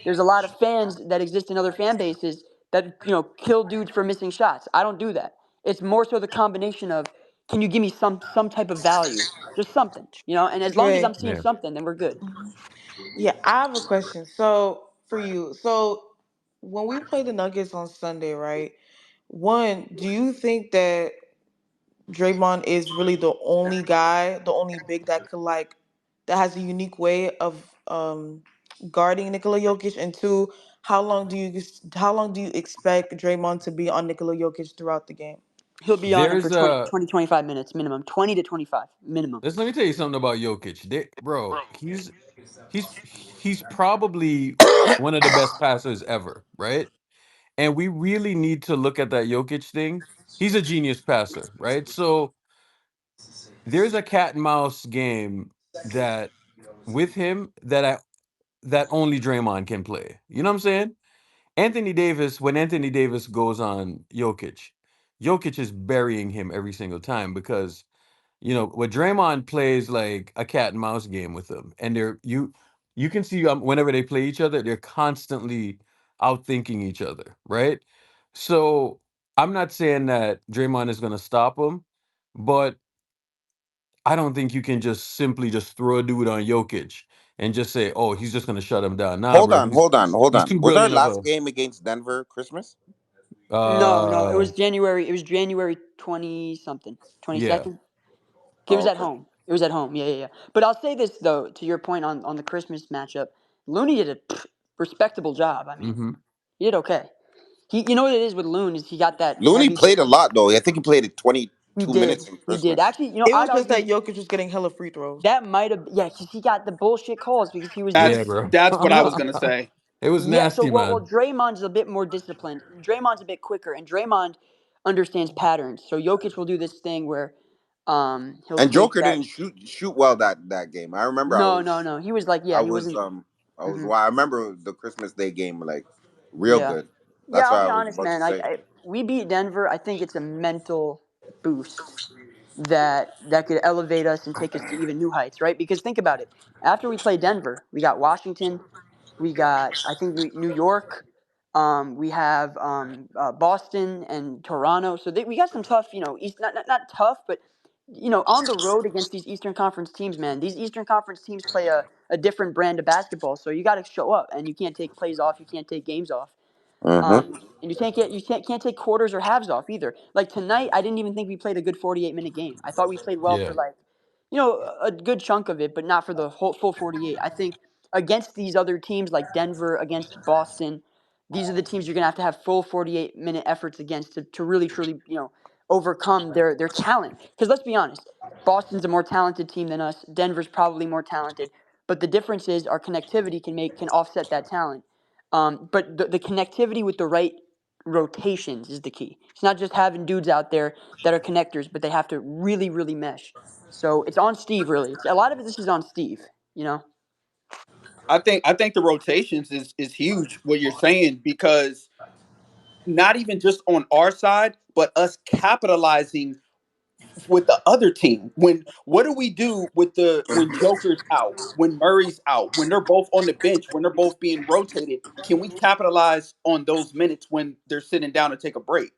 Speaker 12: there's a lot of fans that exist in other fan bases that kill dudes for missing shots. I don't do that. It's more so the combination of, can you give me some type of value, just something, and as long as I'm
Speaker 4: Dre.
Speaker 12: seeing
Speaker 1: Yeah.
Speaker 12: something, then we're good.
Speaker 4: Yeah, I have a question. So for you, so when we play the Nuggets on Sunday, right? One, do you think that Draymond is really the only guy, the only big that could that has a unique way of guarding Nikola Jokic? And two, how long do you expect Draymond to be on Nikola Jokic throughout the game?
Speaker 12: He'll be on him for
Speaker 1: There's
Speaker 12: 20,
Speaker 1: a
Speaker 12: 20 25 minutes minimum, 20 to 25 minimum.
Speaker 1: let me tell you something about Jokic. Bro, he's he's probably one of the best passers ever, right? And we really need to look at that Jokic thing. He's a genius passer, right? So there's a cat and mouse game that with him that only Draymond can play. You know what I'm saying? When Anthony Davis goes on Jokic, Jokic is burying him every single time because when Draymond plays like a cat and mouse game with them, and you can see whenever they play each other, they're constantly outthinking each other, right? So I'm not saying that Draymond is going to stop him, but I don't think you can just simply just throw a dude on Jokic and just say, "Oh, he's just going to shut him down." Nah,
Speaker 2: Hold
Speaker 1: bro,
Speaker 2: on, hold on, hold
Speaker 1: he's
Speaker 2: on.
Speaker 1: too
Speaker 2: Was our
Speaker 1: brilliant of
Speaker 2: last
Speaker 1: a
Speaker 2: game against Denver Christmas?
Speaker 12: No, it
Speaker 1: uh
Speaker 12: was January. It was January 20 something,
Speaker 1: yeah.
Speaker 12: 22nd. It
Speaker 2: Oh,
Speaker 12: was at
Speaker 2: okay.
Speaker 12: home. It was at home. Yeah, yeah, yeah. But I'll say this though, to your point on the Christmas matchup, Looney did a respectable job. I mean,
Speaker 1: Mm-hmm.
Speaker 12: he did okay. You know what it is with Loon is he got that
Speaker 2: Looney
Speaker 12: heavy.
Speaker 2: played a lot though. I think he played it
Speaker 12: He
Speaker 2: 22 minutes
Speaker 12: did.
Speaker 2: in
Speaker 12: He did.
Speaker 2: Christmas.
Speaker 12: Actually,
Speaker 4: It
Speaker 12: I'd
Speaker 4: was just
Speaker 12: argue
Speaker 4: that Jokic was getting hella free throws.
Speaker 12: that might have. Yeah, because he got the bullshit calls because he was
Speaker 1: Yeah,
Speaker 12: doing.
Speaker 1: bro.
Speaker 5: That's what I was gonna say.
Speaker 1: It was
Speaker 12: Yeah. So
Speaker 1: nasty,
Speaker 12: well,
Speaker 1: man.
Speaker 12: Draymond's a bit more disciplined. Draymond's a bit quicker, and Draymond understands patterns. So Jokic will do this thing where, he'll
Speaker 2: And
Speaker 12: take
Speaker 2: Joker
Speaker 12: that.
Speaker 2: didn't shoot well that game. I remember
Speaker 12: No, no, no. He was like,
Speaker 2: I
Speaker 12: yeah, he
Speaker 2: was
Speaker 12: wasn't.
Speaker 2: well, I remember the Christmas Day game like real
Speaker 12: Yeah.
Speaker 2: good.
Speaker 12: Yeah,
Speaker 2: That's
Speaker 12: I'll
Speaker 2: what
Speaker 12: be
Speaker 2: I was
Speaker 12: honest,
Speaker 2: about to
Speaker 12: man.
Speaker 2: say.
Speaker 12: We beat Denver. I think it's a mental boost that could elevate us and take us to even new heights, right? Because think about it. After we play Denver, we got Washington, we got I think New York, we have Boston and Toronto. So we got some tough, East not tough, but on the road against these Eastern Conference teams, man. These Eastern Conference teams play a different brand of basketball. So you got to show up, and you can't take plays off, you can't take games off.
Speaker 2: Mm-hmm.
Speaker 12: And you can't take quarters or halves off either. Like tonight, I didn't even think we played a good 48-minute game. I thought we played well for
Speaker 1: Yeah.
Speaker 12: like, a good chunk of it, but not for the whole full 48. I think against these other teams like Denver, against Boston, these are the teams you're gonna have full 48-minute efforts against to really truly overcome their talent. Because let's be honest, Boston's a more talented team than us. Denver's probably more talented, but the difference is our connectivity can offset that talent. But the connectivity with the right rotations is the key. It's not just having dudes out there that are connectors, but they have to really, really mesh. So it's on Steve, really. A lot of it. This is on Steve. You know.
Speaker 5: I think the rotations is huge. What you're saying because not even just on our side, but us capitalizing with the other team. What do we do with the when Joker's out, when Murray's out, when they're both on the bench, when they're both being rotated? Can we capitalize on those minutes when they're sitting down to take a break?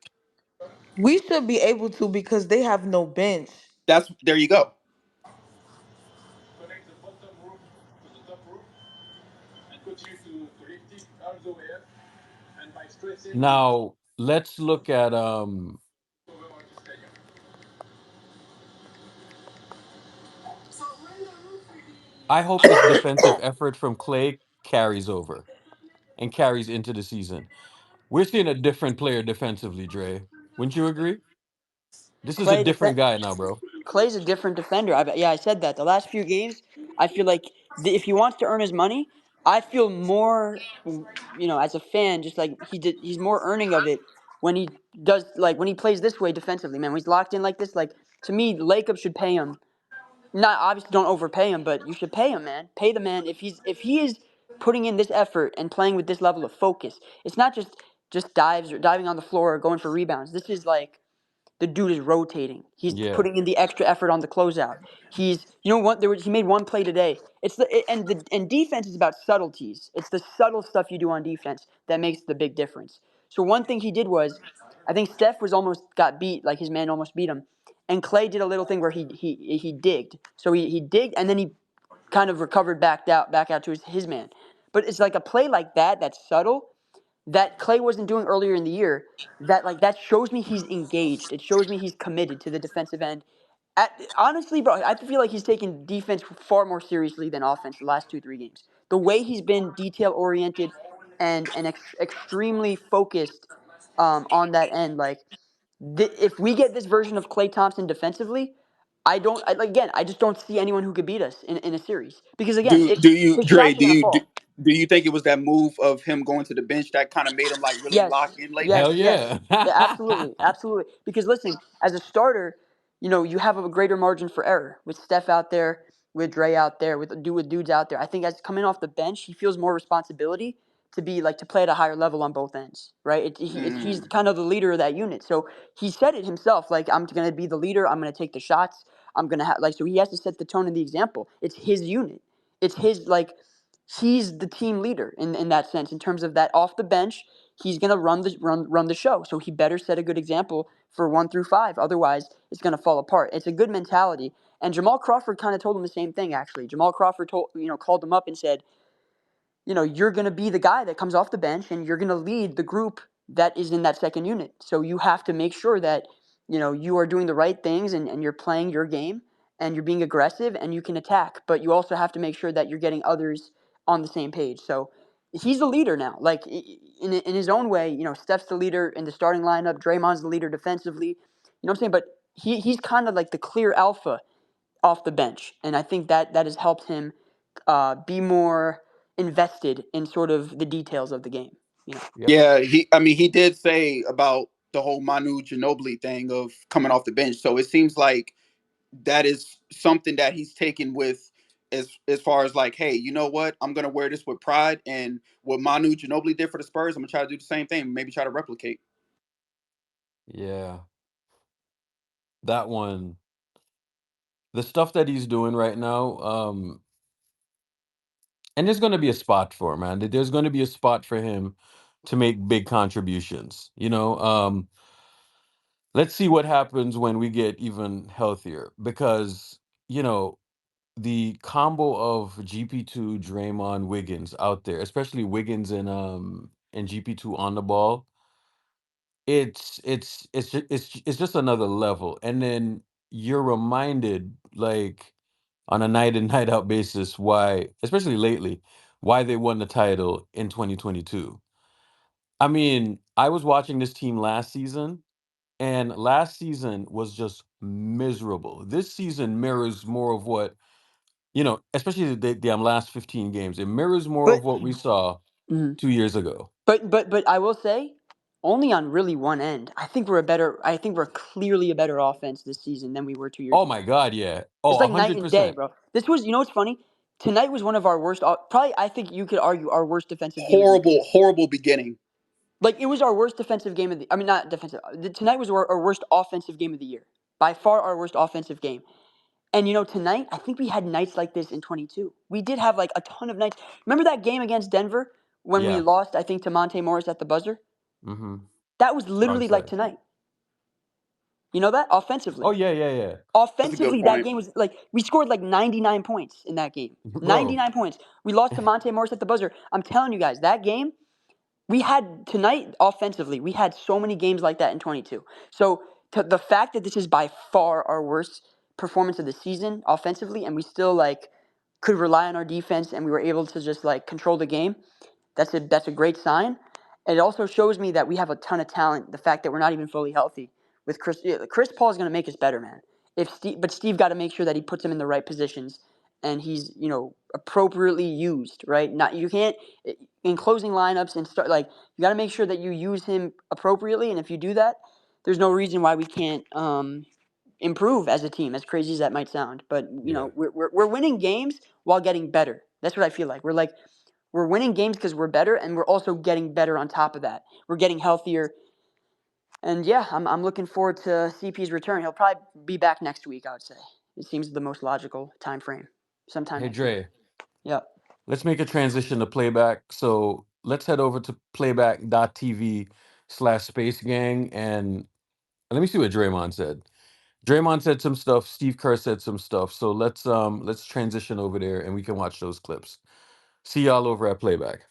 Speaker 4: We should be able to because they have no bench.
Speaker 5: That's there you go.
Speaker 1: Now let's look at I hope this defensive effort from Clay carries over and carries into the season. We're seeing a different player defensively, Dre. Wouldn't you agree? This is a
Speaker 12: Clay
Speaker 1: different
Speaker 12: defend.
Speaker 1: guy now, bro.
Speaker 12: Clay's a different defender. Yeah, I said that. The last few games, I feel like if he wants to earn his money, I feel more, as a fan, just like he did. He's more earning of it when he does when he plays this way defensively, man. When he's locked in like this, to me, Lakeup should pay him. Not obviously don't overpay him, but you should pay him, man. Pay the man if he is putting in this effort and playing with this level of focus. It's not just dives or diving on the floor or going for rebounds. This is the dude is rotating. He's
Speaker 1: Yeah.
Speaker 12: putting in the extra effort on the closeout. He's what he made one play today. And defense is about subtleties. It's the subtle stuff you do on defense that makes the big difference. So one thing he did was, I think Steph was almost got beat, like his man almost beat him, and Clay did a little thing where he digged. So he digged and then he kind of recovered back out to his man. But it's like a play like that that's subtle that Clay wasn't doing earlier in the year. That shows me he's engaged. It shows me he's committed to the defensive end. Honestly, bro, I feel like he's taken defense far more seriously than offense the last 2-3 games. The way he's been detail oriented and extremely focused on that end, if we get this version of Clay Thompson defensively, again, I just don't see anyone who could beat us in a series because again,
Speaker 5: Do you
Speaker 12: his
Speaker 5: Dre?
Speaker 12: shots are gonna fall.
Speaker 5: Do you think it was that move of him going to the bench that kind of made him like really
Speaker 12: Yes,
Speaker 5: lock in lately?
Speaker 1: Hell
Speaker 12: yes, yes.
Speaker 1: yeah.
Speaker 12: Yeah, absolutely, absolutely. Because listen, as a starter, you have a greater margin for error with Steph out there, with Dre out there, with dudes out there. I think as coming off the bench, he feels more responsibility to be to play at a higher level on both ends, right? He's
Speaker 5: Mm.
Speaker 12: kind of the leader of that unit. So he said it himself, I'm going to be the leader. I'm going to take the shots. I'm going to have so he has to set the tone and the example. It's his unit. It's his he's the team leader in that sense in terms of that off the bench he's gonna run the show. So he better set a good example for 1 through 5. Otherwise, it's gonna fall apart. It's a good mentality. And Jamal Crawford kind of told him the same thing. Actually, Jamal Crawford called him up and said, you're going to be the guy that comes off the bench and you're going to lead the group that is in that second unit. So you have to make sure that, you are doing the right things and you're playing your game and you're being aggressive and you can attack. But you also have to make sure that you're getting others on the same page. So he's the leader now. In his own way, Steph's the leader in the starting lineup. Draymond's the leader defensively. You know what I'm saying? But he's kind of like the clear alpha off the bench. And I think that has helped him be more invested in sort of the details of the game. You know.
Speaker 1: Yep.
Speaker 5: Yeah, he did say about the whole Manu Ginobili thing of coming off the bench. So it seems like that is something that he's taken with as far as like, hey, you know what? I'm gonna wear this with pride, and what Manu Ginobili did for the Spurs, I'm gonna try to do the same thing, maybe try to replicate.
Speaker 1: Yeah. That one, the stuff that he's doing right now, and there's going to be a spot for him, man. There's going to be a spot for him to make big contributions. Let's see what happens when we get even healthier because, you know, the combo of GP2, Draymond, Wiggins out there, especially Wiggins and GP2 on the ball, it's just another level. And then you're reminded on a night in night out basis why, especially lately, why they won the title in 2022. I mean, I was watching this team last season, and last season was just miserable. This season mirrors more of what, especially the last 15 games. It mirrors more
Speaker 12: But
Speaker 1: of what we saw
Speaker 12: mhm.
Speaker 1: 2 years ago.
Speaker 12: but I will say, only on really one end. I think we're clearly a better offense this season than we were 2 years
Speaker 1: Oh
Speaker 12: ago.
Speaker 1: my God, yeah. Oh,
Speaker 12: It's like night and day,
Speaker 1: 100%.
Speaker 12: bro. This was, what's funny? Tonight was one of our worst. Probably, I think you could argue our worst defensive game of the year.
Speaker 5: Horrible beginning.
Speaker 12: It was our worst defensive game of the. I mean, not defensive. Tonight was our worst offensive game of the year. By far, our worst offensive game. And tonight, I think we had nights like this in 22. We did have a ton of nights. Remember that game against Denver when we
Speaker 1: Yeah.
Speaker 12: lost, I think, to Monte Morris at the buzzer?
Speaker 1: Mm-hmm.
Speaker 12: That was
Speaker 1: Wrong
Speaker 12: literally like
Speaker 1: side.
Speaker 12: tonight. You know that?
Speaker 1: Oh
Speaker 12: Offensively.
Speaker 1: yeah, yeah, yeah.
Speaker 5: That's a good
Speaker 12: Offensively, that
Speaker 5: point.
Speaker 12: game was we scored 99 points in that game.
Speaker 1: Bro.
Speaker 12: 99 points. We lost to Monte Morris at the buzzer. I'm telling you guys, that game, we had tonight offensively, we had so many games like that in 22. So the fact that this is by far our worst performance of the season offensively, and we still could rely on our defense, and we were able to just control the game. That's a great sign. And it also shows me that we have a ton of talent. The fact that we're not even fully healthy with Chris Paul is going to make us better, man. If Steve, but Steve got to make sure that he puts him in the right positions and he's appropriately used, right? Not you can't in closing lineups and start like you got to make sure that you use him appropriately, and if you do that, there's no reason why we can't improve as a team. As crazy as that might sound, but
Speaker 1: Yeah.
Speaker 12: we're winning games while getting better. That's what I feel like. We're winning games because we're better, and we're also getting better on top of that. We're getting healthier. And yeah, I'm looking forward to CP's return. He'll probably be back next week, I would say. It seems the most logical time frame. Sometime
Speaker 1: Hey
Speaker 12: next week.
Speaker 1: Dre,
Speaker 12: Yeah.
Speaker 1: let's make a transition to playback. So let's head over to playback.tv/Space Gang and let me see what Draymond said. Draymond said some stuff. Steve Kerr said some stuff. So let's transition over there and we can watch those clips. See y'all over at Playback.